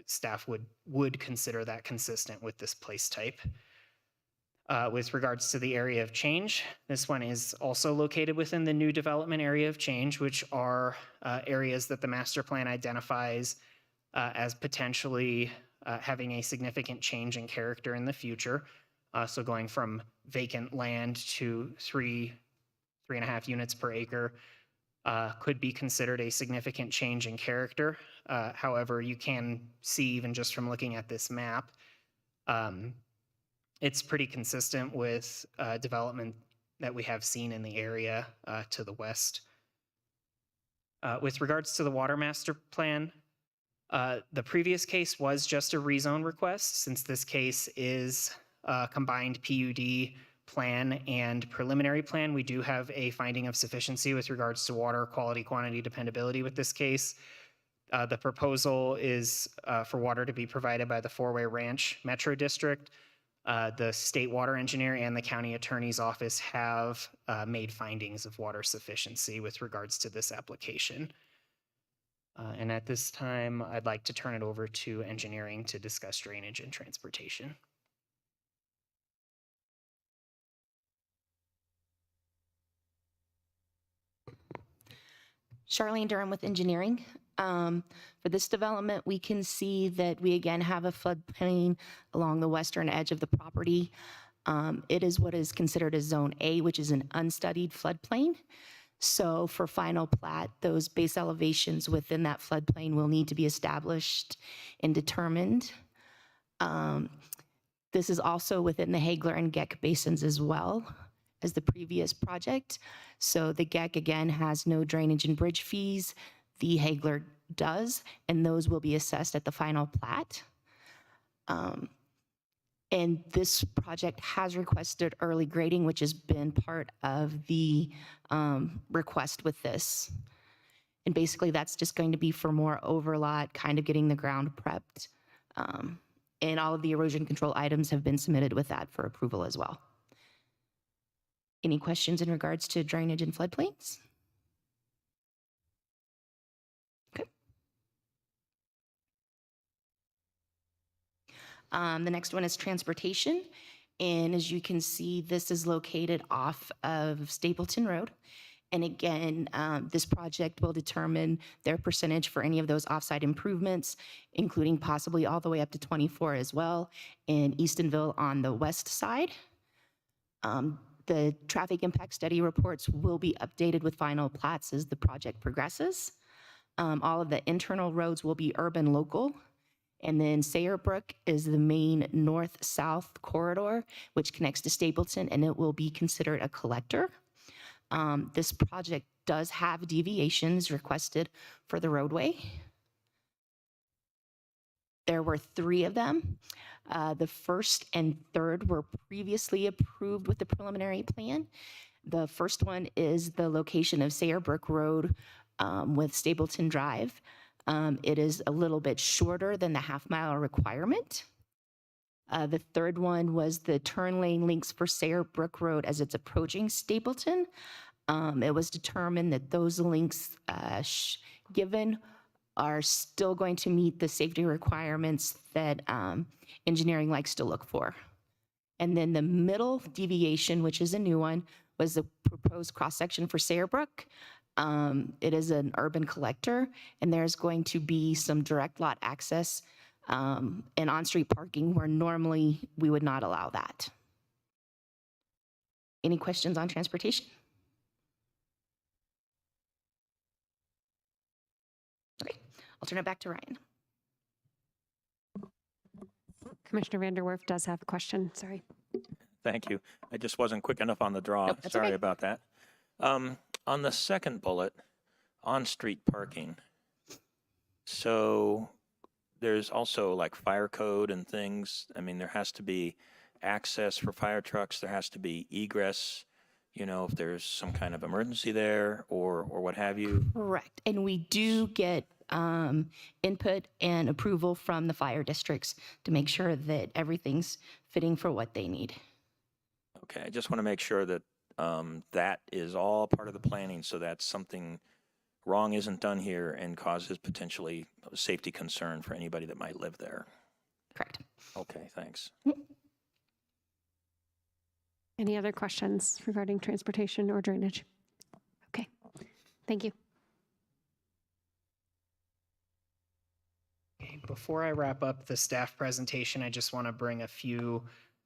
staff would consider that consistent with this place type. With regards to the area of change, this one is also located within the new development area of change, which are areas that the master plan identifies as potentially having a significant change in character in the future. So going from vacant land to 3.5 units per acre could be considered a significant change in character. However, you can see even just from looking at this map, it's pretty consistent with development that we have seen in the area to the west. With regards to the water master plan, the previous case was just a rezone request. Since this case is a combined PUD plan and preliminary plan, we do have a finding of sufficiency with regards to water quality, quantity, dependability with this case. The proposal is for water to be provided by the Four-Way Ranch Metro District. The state water engineer and the county attorney's office have made findings of water sufficiency with regards to this application. And at this time, I'd like to turn it over to engineering to discuss drainage and transportation. Charlene Durham with engineering. For this development, we can see that we again have a floodplain along the western edge of the property. It is what is considered a Zone A, which is an unstudied floodplain. So for final plat, those base elevations within that floodplain will need to be established and determined. This is also within the Hagler and Geck basins as well as the previous project. So the Geck, again, has no drainage and bridge fees. The Hagler does, and those will be assessed at the final plat. And this project has requested early grading, which has been part of the request with this. And basically, that's just going to be for more overlot, kind of getting the ground prepped. And all of the erosion control items have been submitted with that for approval as well. Any questions in regards to drainage and floodplains? Okay. The next one is transportation. And as you can see, this is located off of Stapleton Road. And again, this project will determine their percentage for any of those offsite improvements, including possibly all the way up to 24 as well in Eastonville on the west side. The traffic impact study reports will be updated with final plats as the project progresses. All of the internal roads will be urban local. And then Sayerbrook is the main north-south corridor, which connects to Stapleton, and it will be considered a collector. This project does have deviations requested for the roadway. There were 3 of them. The first and third were previously approved with the preliminary plan. The first one is the location of Sayerbrook Road with Stapleton Drive. It is a little bit shorter than the half-mile requirement. The third one was the turn lane links for Sayerbrook Road as it's approaching Stapleton. It was determined that those links given are still going to meet the safety requirements that engineering likes to look for. And then the middle deviation, which is a new one, was the proposed cross-section for Sayerbrook. It is an urban collector, and there's going to be some direct lot access and on-street parking where normally we would not allow that. Any questions on transportation? Okay, I'll turn it back to Ryan. Commissioner Vanderwerf does have a question. Sorry. Thank you. I just wasn't quick enough on the draw. Nope, that's Sorry okay. about that. On the second bullet, on-street parking. So there's also like fire code and things. I mean, there has to be access for fire trucks. There has to be egress, you know, if there's some kind of emergency there or what have you. Correct. And we do get input and approval from the fire districts to make sure that everything's fitting for what they need. Okay, I just want to make sure that that is all part of the planning so that something wrong isn't done here and causes potentially a safety concern for anybody that might live there. Correct. Okay, thanks. Any other questions regarding transportation or drainage? Okay, thank you. Okay, before I wrap up the staff presentation, I just want to bring a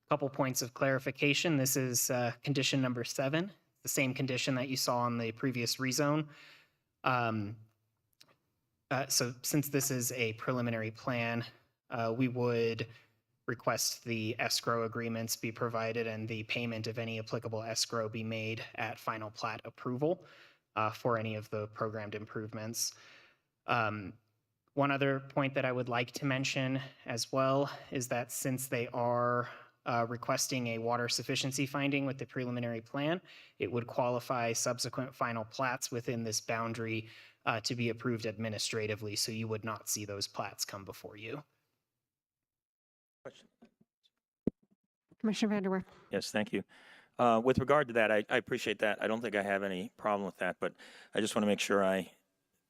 couple points of clarification. This is condition number 7, the same condition that you saw on the previous rezone. So since this is a preliminary plan, we would request the escrow agreements be provided and the payment of any applicable escrow be made at final plat approval for any of the programmed improvements. One other point that I would like to mention as well is that since they are requesting a water sufficiency finding with the preliminary plan, it would qualify subsequent final plats within this boundary to be approved administratively, so you would not see those plats come before you. Commissioner Vanderwerf. Yes, thank you. With regard to that, I appreciate that. I don't think I have any problem with that, but I just want to make sure I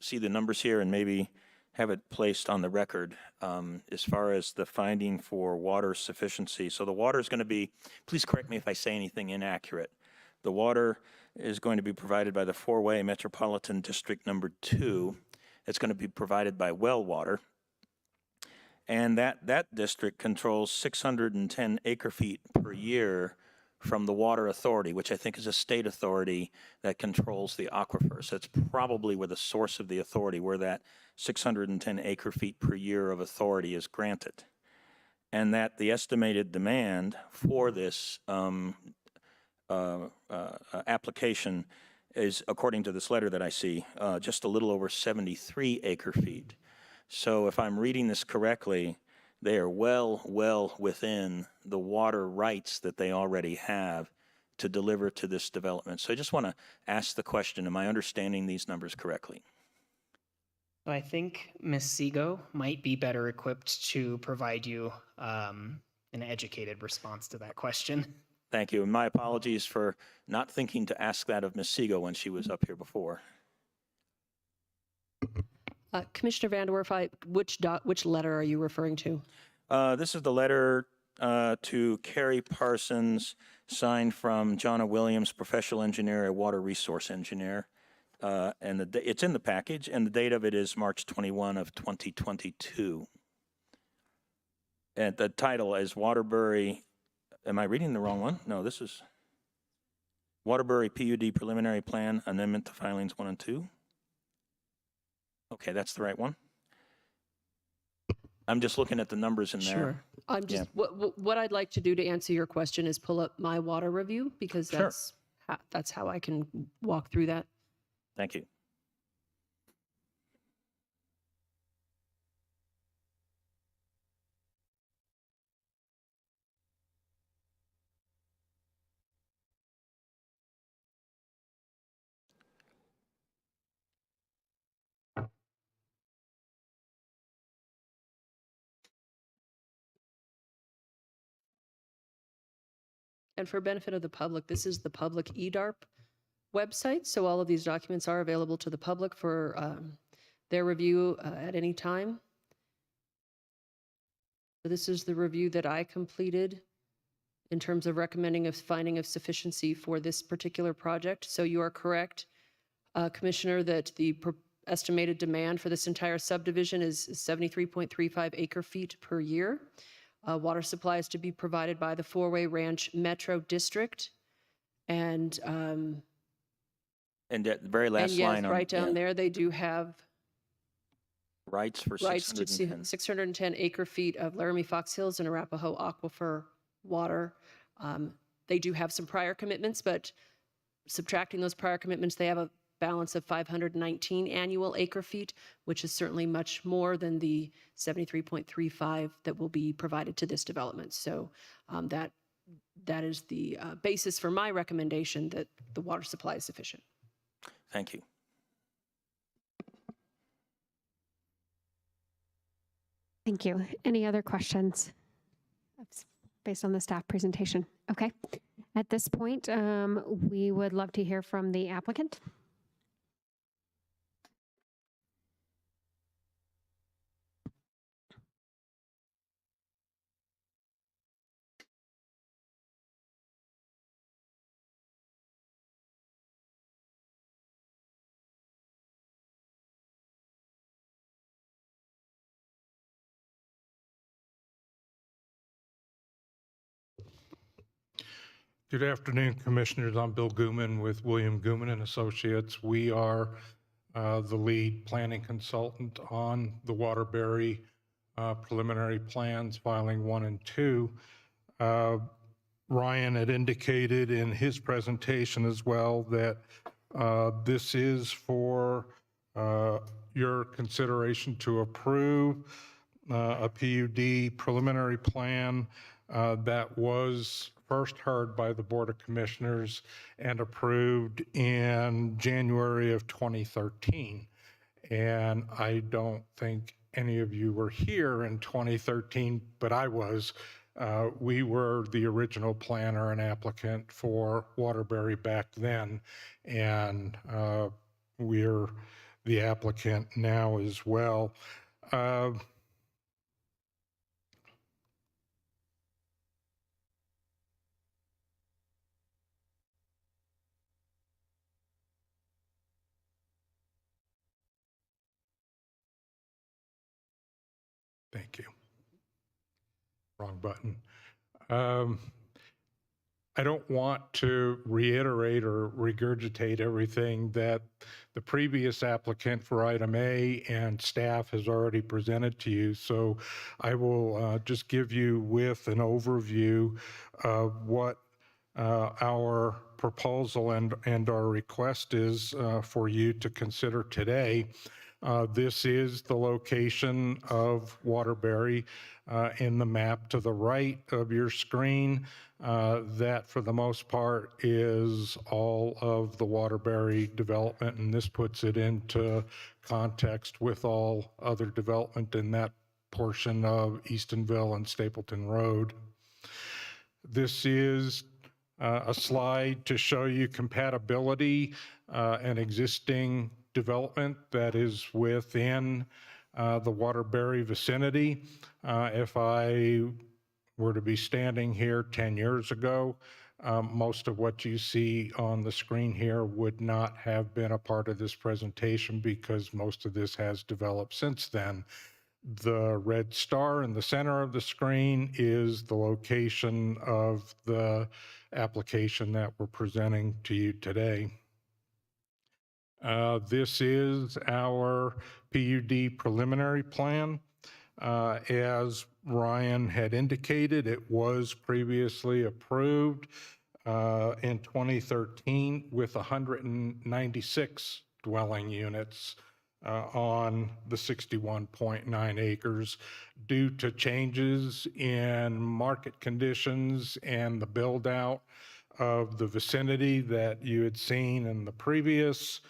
see the numbers here and maybe have it placed on the record as far as the finding for water sufficiency. So the water is going to be, please correct me if I say anything inaccurate. The water is going to be provided by the 4-way Metropolitan District number 2. It's going to be provided by well water. And that district controls 610 acre feet per year from the Water Authority, which I think is a state authority that controls the aquifer. So it's probably where the source of the authority, where that 610 acre feet per year of authority is granted. And that the estimated demand for this application is, according to this letter that I see, just a little over 73 acre feet. So if I'm reading this correctly, they are well within the water rights that they already have to deliver to this development. So I just want to ask the question, am I understanding these numbers correctly? So I think Ms. Sego might be better equipped to provide you an educated response to that question. Thank you. And my apologies for not thinking to ask that of Ms. Sego when she was up here before. Commissioner Vanderwerf, which letter are you referring to? This is the letter to Carrie Parsons, signed from Jonna Williams, professional engineer, a water resource engineer. And it's in the package, and the date of it is March 21 of 2022. And the title is Waterbury, am I reading the wrong one? No, this is Waterbury PUD Preliminary Plan Amendment to Filings 1 and 2. Okay, that's the right one. I'm just looking at the numbers in there. Sure. I'm just, what I'd like to do to answer your question is pull up my water review, because Sure. that's how I can walk through that. Thank you. And for benefit of the public, this is the public EDARP website, so all of these documents are available to the public for their review at any time. So this is the review that I completed in terms of recommending a finding of sufficiency for this particular project. So you are correct, Commissioner, that the estimated demand for this entire subdivision is 73.35 acre feet per year. Water supply is to be provided by the Four-Way Ranch Metro District. And that very last and yes, line on right down there, they do have rights for rights to 610. 610 acre feet of Laramie Fox Hills and Arapahoe Aquifer water. They do have some prior commitments, but subtracting those prior commitments, they have a balance of 519 annual acre feet, which is certainly much more than the 73.35 that will be provided to this development. So that is the basis for my recommendation that the water supply is sufficient. Thank you. Thank you. Any other questions based on the staff presentation? Okay. At this point, we would love to hear from the applicant. Good afternoon, Commissioners. I'm Bill Gooman with William Gooman and Associates. We are the lead planning consultant on the Waterbury preliminary plans, filing 1 and 2. Ryan had indicated in his presentation as well that this is for your consideration to approve a PUD preliminary plan that was first heard by the Board of Commissioners and approved in January of 2013. And I don't think any of you were here in 2013, but I was. We were the original planner and applicant for Waterbury back then, and we're the applicant now as well. Thank you. Wrong button. I don't want to reiterate or regurgitate everything that the previous applicant for item A and staff has already presented to you. So I will just give you with an overview of what our proposal and our request is for you to consider today. This is the location of Waterbury in the map to the right of your screen. That, for the most part, is all of the Waterbury development, and this puts it into context with all other development in that portion of Eastonville and Stapleton Road. This is a slide to show you compatibility and existing development that is within the Waterbury vicinity. If I were to be standing here 10 years ago, most of what you see on the screen here would not have been a part of this presentation because most of this has developed since then. The red star in the center of the screen is the location of the application that we're presenting to you today. This is our PUD preliminary plan. As Ryan had indicated, it was previously approved in 2013 with 196 dwelling units on the 61.9 acres due to changes in market conditions and the build out of the vicinity that you had seen in the previous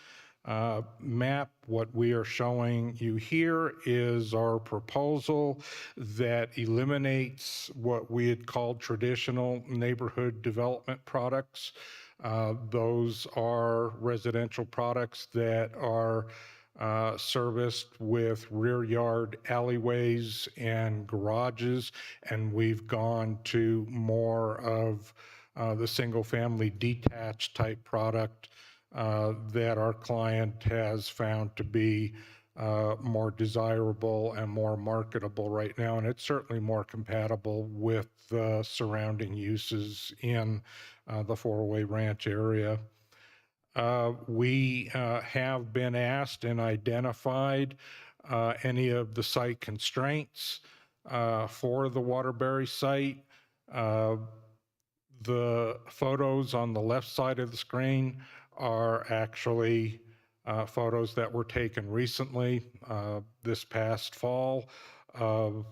map. What we are showing you here is our proposal that eliminates what we had called traditional neighborhood development products. Those are residential products that are serviced with rear yard alleyways and garages, and we've gone to more of the single family detached type product that our client has found to be more desirable and more marketable right now, and it's certainly more compatible with the surrounding uses in the Four-Way Ranch area. We have been asked and identified any of the site constraints for the Waterbury site. The photos on the left side of the screen are actually photos that were taken recently, this past fall, of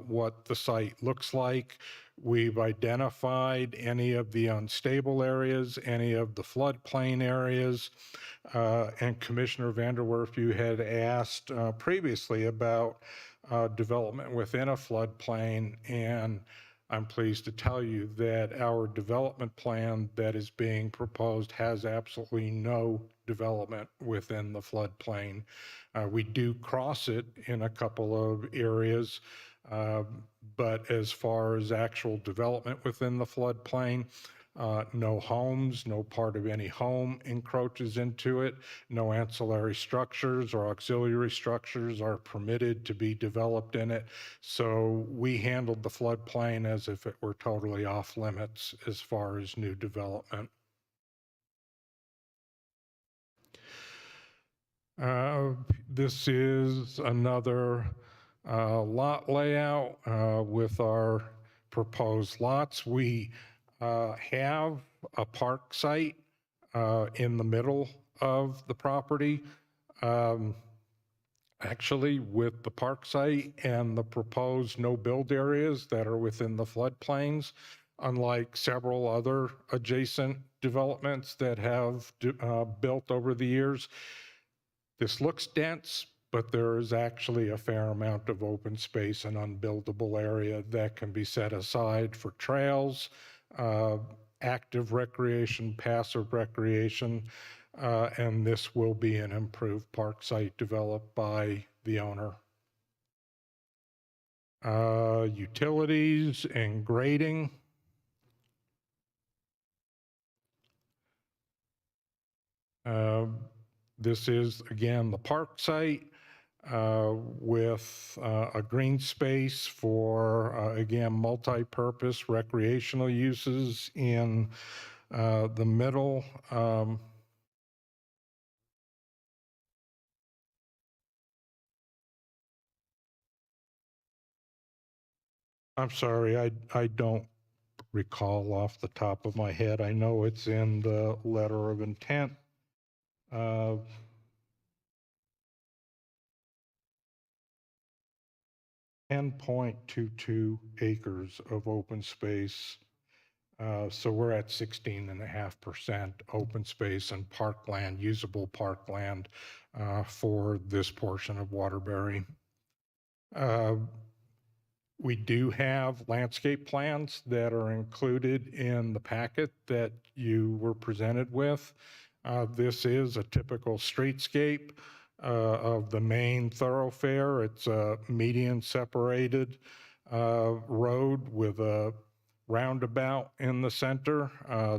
what the site looks like. We've identified any of the unstable areas, any of the floodplain areas, and Commissioner Vanderwerf, you had asked previously about development within a floodplain, and I'm pleased to tell you that our development plan that is being proposed has absolutely no development within the floodplain. We do cross it in a couple of areas, but as far as actual development within the floodplain, no homes, no part of any home encroaches into it. No ancillary structures or auxiliary structures are permitted to be developed in it. So we handled the floodplain as if it were totally off limits as far as new development. This is another lot layout with our proposed lots. We have a park site in the middle of the property. Actually, with the park site and the proposed no build areas that are within the floodplains, unlike several other adjacent developments that have built over the years, this looks dense, but there is actually a fair amount of open space and unbuildable area that can be set aside for trails, active recreation, passive recreation, and this will be an improved park site developed by the owner. Utilities and grading. This is, again, the park site. with a green space for, again, multi-purpose recreational uses in the middle. I'm sorry, I don't recall off the top of my head. I know it's in the letter of intent. 10.22 acres of open space. So we're at 16.5% open space and parkland, usable parkland for this portion of Waterbury. We do have landscape plans that are included in the packet that you were presented with. This is a typical streetscape of the main thoroughfare. It's a median separated road with a roundabout in the center.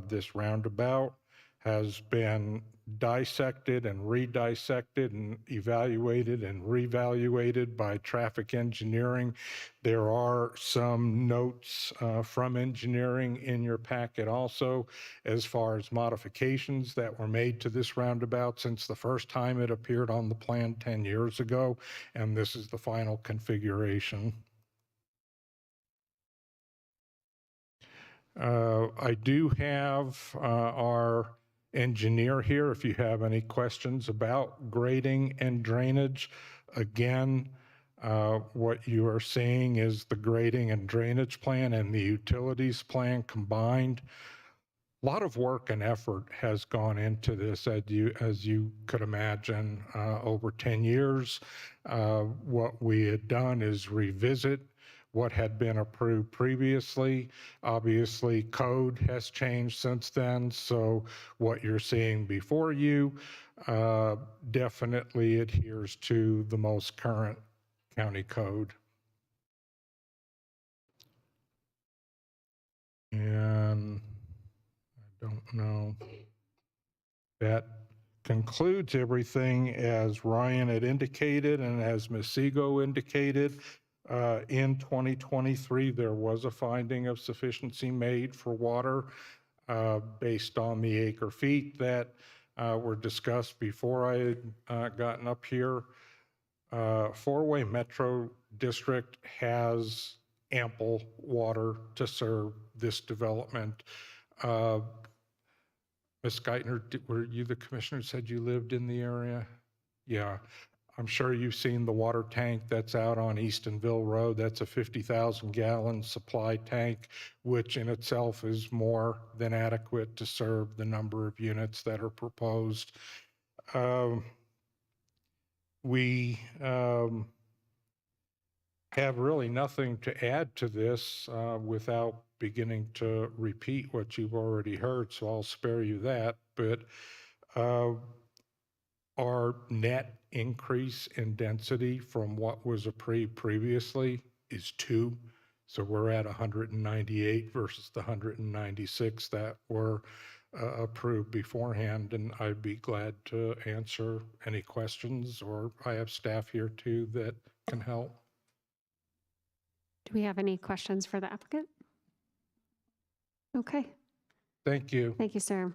This roundabout has been dissected and redissected and evaluated and reevaluated by traffic engineering. There are some notes from engineering in your packet also as far as modifications that were made to this roundabout since the first time it appeared on the plan 10 years ago, and this is the final configuration. I do have our engineer here if you have any questions about grading and drainage. Again, what you are seeing is the grading and drainage plan and the utilities plan combined. A lot of work and effort has gone into this, as you could imagine, over 10 years. What we had done is revisit what had been approved previously. Obviously, code has changed since then, so what you're seeing before you definitely adheres to the most current county code. And I don't know. That concludes everything as Ryan had indicated and as Ms. Sego indicated. In 2023, there was a finding of sufficiency made for water based on the acre feet that were discussed before I had gotten up here. Four-Way Metro District has ample water to serve this development. Ms. Geithner, were you the commissioner who said you lived in the area? Yeah. I'm sure you've seen the water tank that's out on Eastonville Road. That's a 50,000 gallon supply tank, which in itself is more than adequate to serve the number of units that are proposed. We have really nothing to add to this without beginning to repeat what you've already heard, so I'll spare you that. But our net increase in density from what was approved previously is 2. So we're at 198 versus the 196 that were approved beforehand. And I'd be glad to answer any questions, or I have staff here too that can help. Do we have any questions for the applicant? Okay. Thank you. Thank you, sir.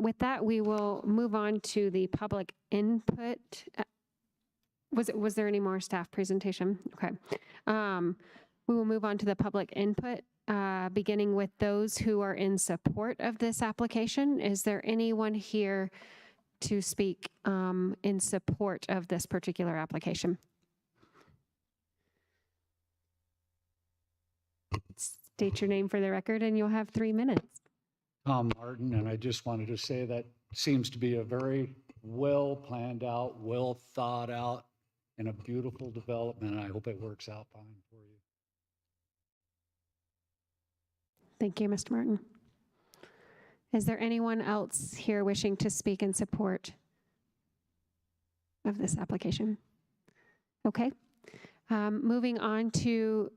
With that, we will move on to the public input. Was there any more staff presentation? Okay. We will move on to the public input, beginning with those who are in support of this application. Is there anyone here to speak in support of this particular application? State your name for the record and you'll have 3 minutes. Tom Martin, and I just wanted to say that seems to be a very well planned out, well thought out, and a beautiful development. I hope it works out fine for you. Thank you, Mr. Martin. Is there anyone else here wishing to speak in support of this application? Okay. Moving on to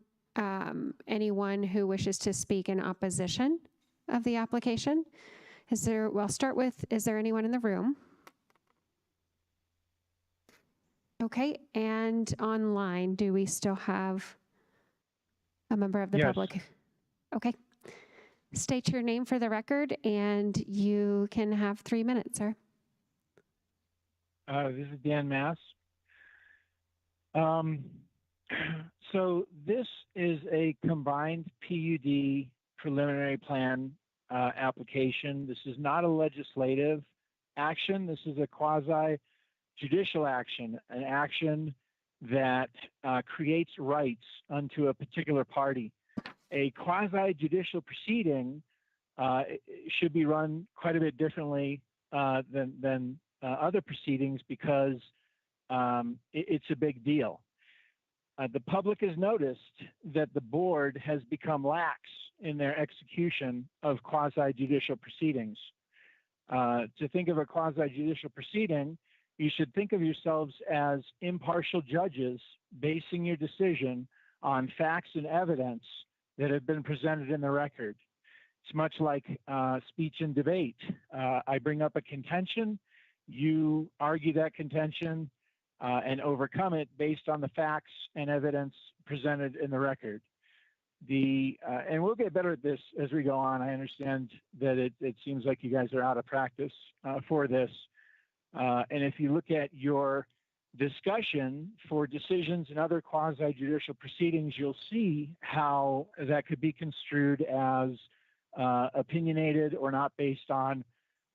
anyone who wishes to speak in opposition of the application. I'll start with, is there anyone in the room? Okay, and online, do we still have a member of the Yes. public? Okay. State your name for the record, and you can have 3 minutes, sir. This is Dan Mass. So this is a combined PUD preliminary plan application. This is not a legislative action. This is a quasi-judicial action, an action that creates rights unto a particular party. A quasi-judicial proceeding should be run quite a bit differently than other proceedings because it's a big deal. The public has noticed that the board has become lax in their execution of quasi-judicial proceedings. To think of a quasi-judicial proceeding, you should think of yourselves as impartial judges basing your decision on facts and evidence that have been presented in the record. It's much like speech and debate. I bring up a contention, you argue that contention and overcome it based on the facts and evidence presented in the record. And we'll get better at this as we go on. I understand that it seems like you guys are out of practice for this. And if you look at your discussion for decisions and other quasi-judicial proceedings, you'll see how that could be construed as opinionated or not based on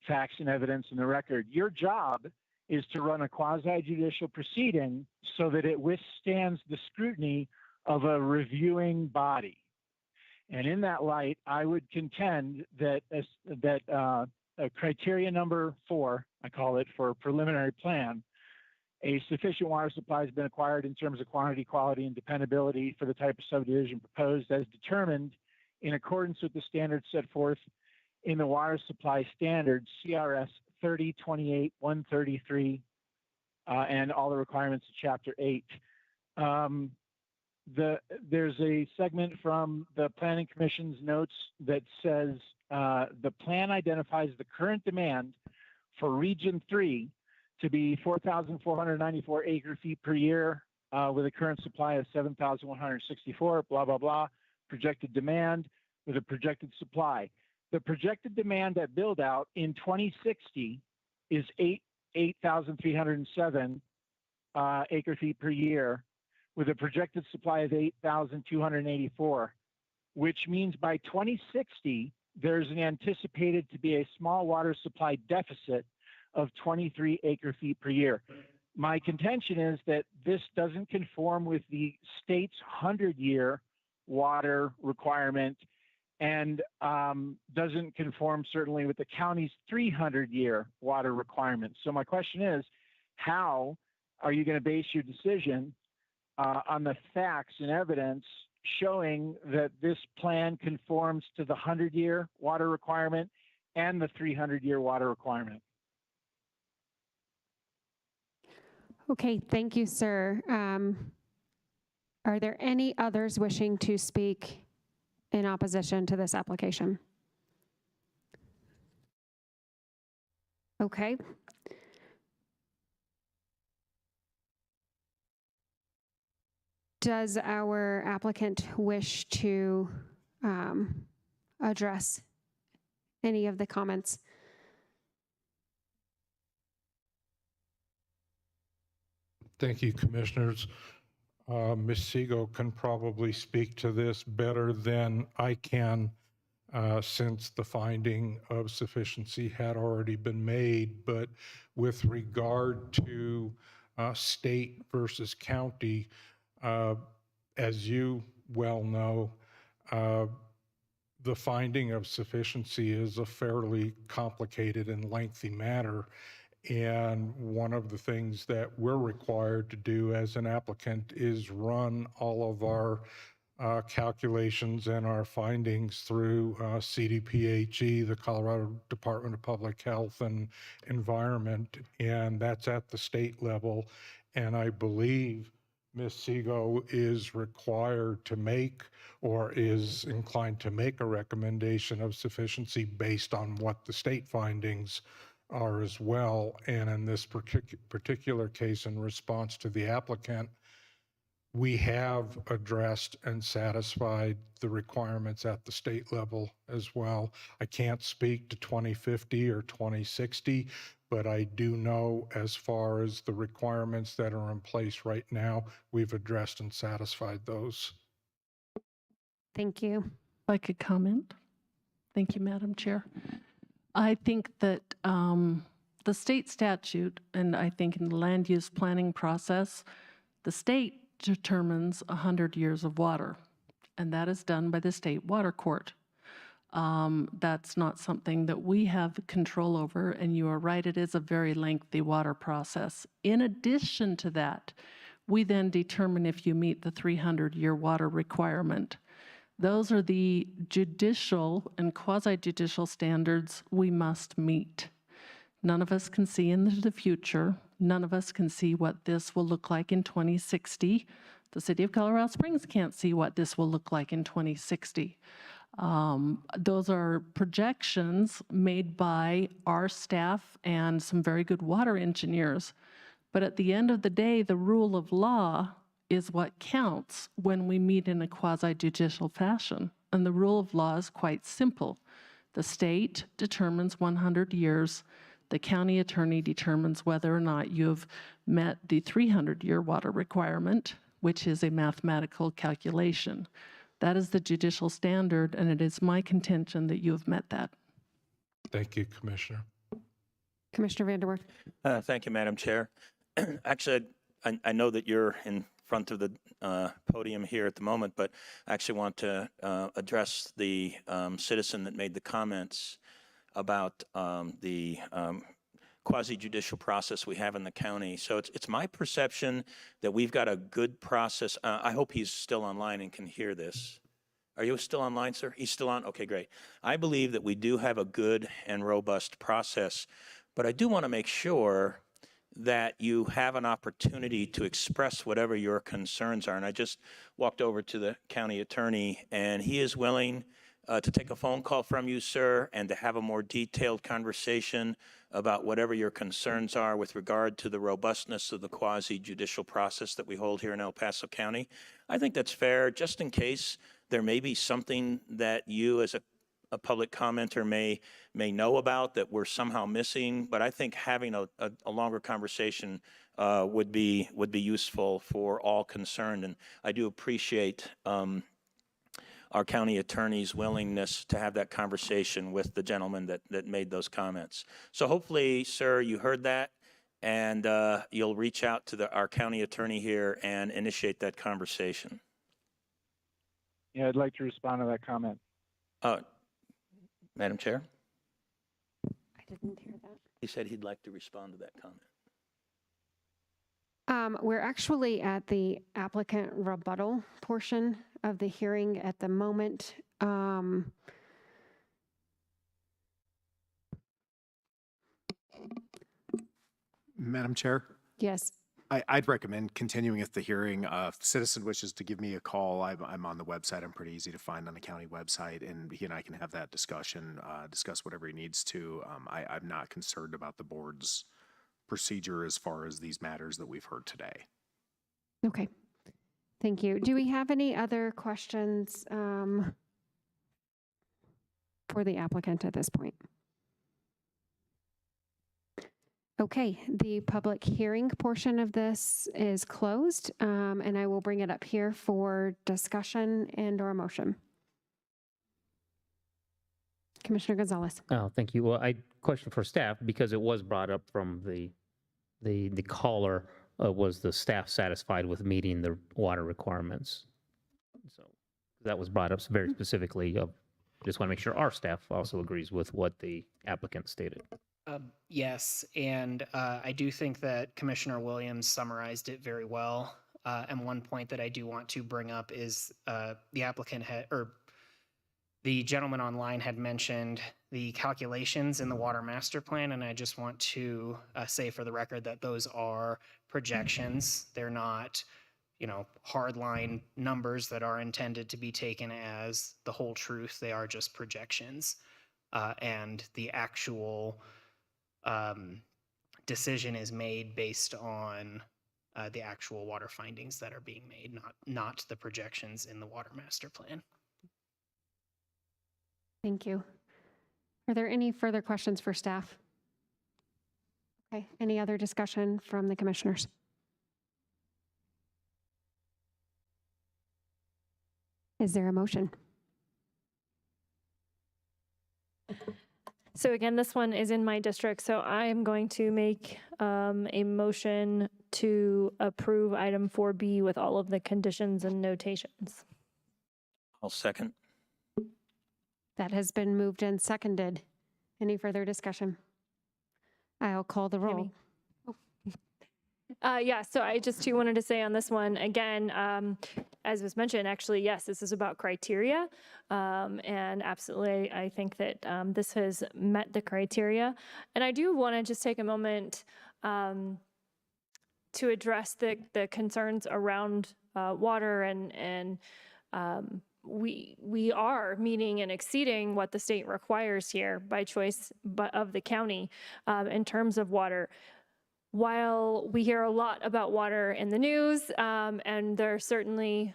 facts and evidence in the record. Your job is to run a quasi-judicial proceeding so that it withstands the scrutiny of a reviewing body. And in that light, I would contend that criteria number 4, I call it, for preliminary plan, a sufficient water supply has been acquired in terms of quantity, quality, and dependability for the type of subdivision proposed as determined in accordance with the standards set forth in the water supply standards, CRS 3028-133, and all the requirements of Chapter 8. There's a segment from the Planning Commission's notes that says the plan identifies the current demand for Region 3 to be 4,494 acre-feet per year with a current supply of 7,164, blah, blah, blah, projected demand with a projected supply. The projected demand at build-out in 2060 is 8,307 acre-feet per year with a projected supply of 8,284, which means by 2060, there's an anticipated to be a small water supply deficit of 23 acre-feet per year. My contention is that this doesn't conform with the state's 100-year water requirement and doesn't conform certainly with the county's 300-year water requirement. So my question is, how are you going to base your decision on the facts and evidence showing that this plan conforms to the 100-year water requirement and the 300-year water requirement? Okay, thank you, sir. Are there any others wishing to speak in opposition to this application? Okay. Does our applicant wish to address any of the comments? Thank you, Commissioners. Ms. Segal can probably speak to this better than I can since the finding of sufficiency had already been made. But with regard to state versus county, as you well know, the finding of sufficiency is a fairly complicated and lengthy matter. And one of the things that we're required to do as an applicant is run all of our calculations and our findings through CDPHE, the Colorado Department of Public Health and Environment, and that's at the state level. And I believe Ms. Segal is required to make or is inclined to make a recommendation of sufficiency based on what the state findings are as well. And in this particular case, in response to the applicant, we have addressed and satisfied the requirements at the state level as well. I can't speak to 2050 or 2060, but I do know as far as the requirements that are in place right now, we've addressed and satisfied those. Thank you. If I could comment. Thank you, Madam Chair. I think that the state statute, and I think in the land use planning process, the state determines 100 years of water, and that is done by the state water court. That's not something that we have control over, and you are right, it is a very lengthy water process. In addition to that, we then determine if you meet the 300-year water requirement. Those are the judicial and quasi-judicial standards we must meet. None of us can see into the future. None of us can see what this will look like in 2060. The city of Colorado Springs can't see what this will look like in 2060. Those are projections made by our staff and some very good water engineers. But at the end of the day, the rule of law is what counts when we meet in a quasi-judicial fashion. And the rule of law is quite simple. The state determines 100 years. The county attorney determines whether or not you've met the 300-year water requirement, which is a mathematical calculation. That is the judicial standard, and it is my contention that you have met that. Thank you, Commissioner. Commissioner Vanderwerf. Thank you, Madam Chair. Actually, I know that you're in front of the podium here at the moment, but I actually want to address the citizen that made the comments about the quasi-judicial process we have in the county. So it's my perception that we've got a good process. I hope he's still online and can hear this. Are you still online, sir? He's still on? Okay, great. I believe that we do have a good and robust process, but I do want to make sure that you have an opportunity to express whatever your concerns are. And I just walked over to the county attorney, and he is willing to take a phone call from you, sir, and to have a more detailed conversation about whatever your concerns are with regard to the robustness of the quasi-judicial process that we hold here in El Paso County. I think that's fair, just in case there may be something that you as a public commenter may know about that we're somehow missing, but I think having a longer conversation would be useful for all concerned. And I do appreciate our county attorney's willingness to have that conversation with the gentleman that made those comments. So hopefully, sir, you heard that, and you'll reach out to our county attorney here and initiate that conversation. Yeah, I'd like to respond to that comment. Madam Chair? I didn't hear that. He said he'd like to respond to that comment. We're actually at the applicant rebuttal portion of the hearing at the moment. Madam Chair, Yes. I'd recommend continuing with the hearing. If a citizen wishes to give me a call, I'm on the website. I'm pretty easy to find on the county website, and he and I can have that discussion, discuss whatever he needs to. I'm not concerned about the board's procedure as far as these matters that we've heard today. Okay. Thank you. Do we have any other questions for the applicant at this point? Okay, the public hearing portion of this is closed, and I will bring it up here for discussion and or motion. Commissioner Gonzalez. Oh, thank you. Well, question for staff, because it was brought up from the caller, was the staff satisfied with meeting the water requirements? So that was brought up very specifically. Just want to make sure our staff also agrees with what the applicant stated. Yes, and I do think that Commissioner Williams summarized it very well. And one point that I do want to bring up is the applicant or the gentleman online had mentioned the calculations in the water master plan, and I just want to say for the record that those are projections. They're not, hardline numbers that are intended to be taken as the whole truth. They are just projections, and the actual decision is made based on the actual water findings that are being made, not the projections in the water master plan. Thank you. Are there any further questions for staff? Okay, any other discussion from the commissioners? Is there a motion? So again, this one is in my district, so I am going to make a motion to approve item 4B with all of the conditions and notations. I'll second. That has been moved and seconded. Any further discussion? I'll call the roll. Yeah, so I just too wanted to say on this one, again, as was mentioned, actually, yes, this is about criteria. And absolutely, I think that this has met the criteria. And I do want to just take a moment to address the concerns around water and we are meeting and exceeding what the state requires here by choice of the county in terms of water. While we hear a lot about water in the news, and there are certainly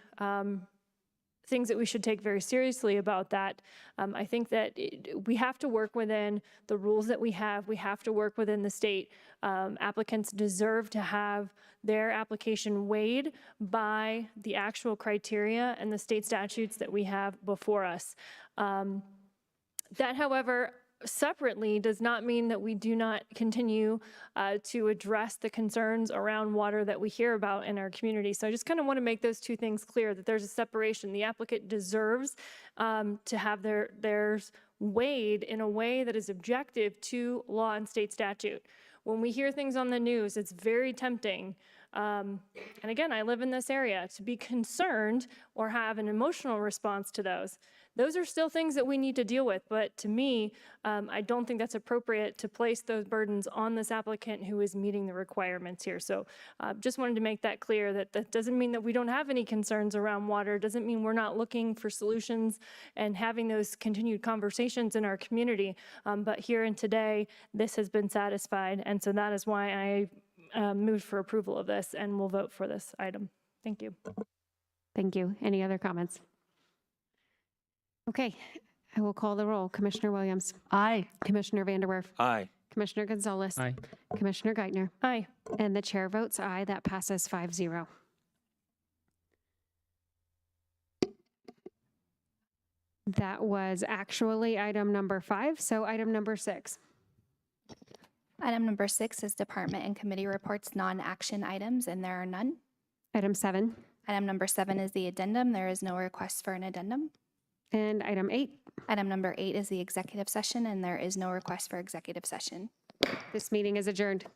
things that we should take very seriously about that, I think that we have to work within the rules that we have. We have to work within the state. Applicants deserve to have their application weighed by the actual criteria and the state statutes that we have before us. That, however, separately does not mean that we do not continue to address the concerns around water that we hear about in our community. So I just kind of want to make those two things clear, that there's a separation. The applicant deserves to have theirs weighed in a way that is objective to law and state statute. When we hear things on the news, it's very tempting. And again, I live in this area, to be concerned or have an emotional response to those. Those are still things that we need to deal with, but to me, I don't think that's appropriate to place those burdens on this applicant who is meeting the requirements here. So just wanted to make that clear, that that doesn't mean that we don't have any concerns around water, doesn't mean we're not looking for solutions and having those continued conversations in our community. But here and today, this has been satisfied, and so that is why I moved for approval of this and will vote for this item. Thank you. Thank you. Any other comments? Okay, I will call the roll. Commissioner Williams. Aye. Commissioner Vanderwerf. Aye. Commissioner Gonzalez. Aye. Commissioner Geithner. Aye. And the chair votes aye. That passes 5-0. That was actually item number 5, so item number 6. Item number 6 is department and committee reports, non-action items, and there are none. Item 7. Item number 7 is the addendum. There is no request for an addendum. And item 8. Item number 8 is the executive session, and there is no request for executive session. This meeting is adjourned.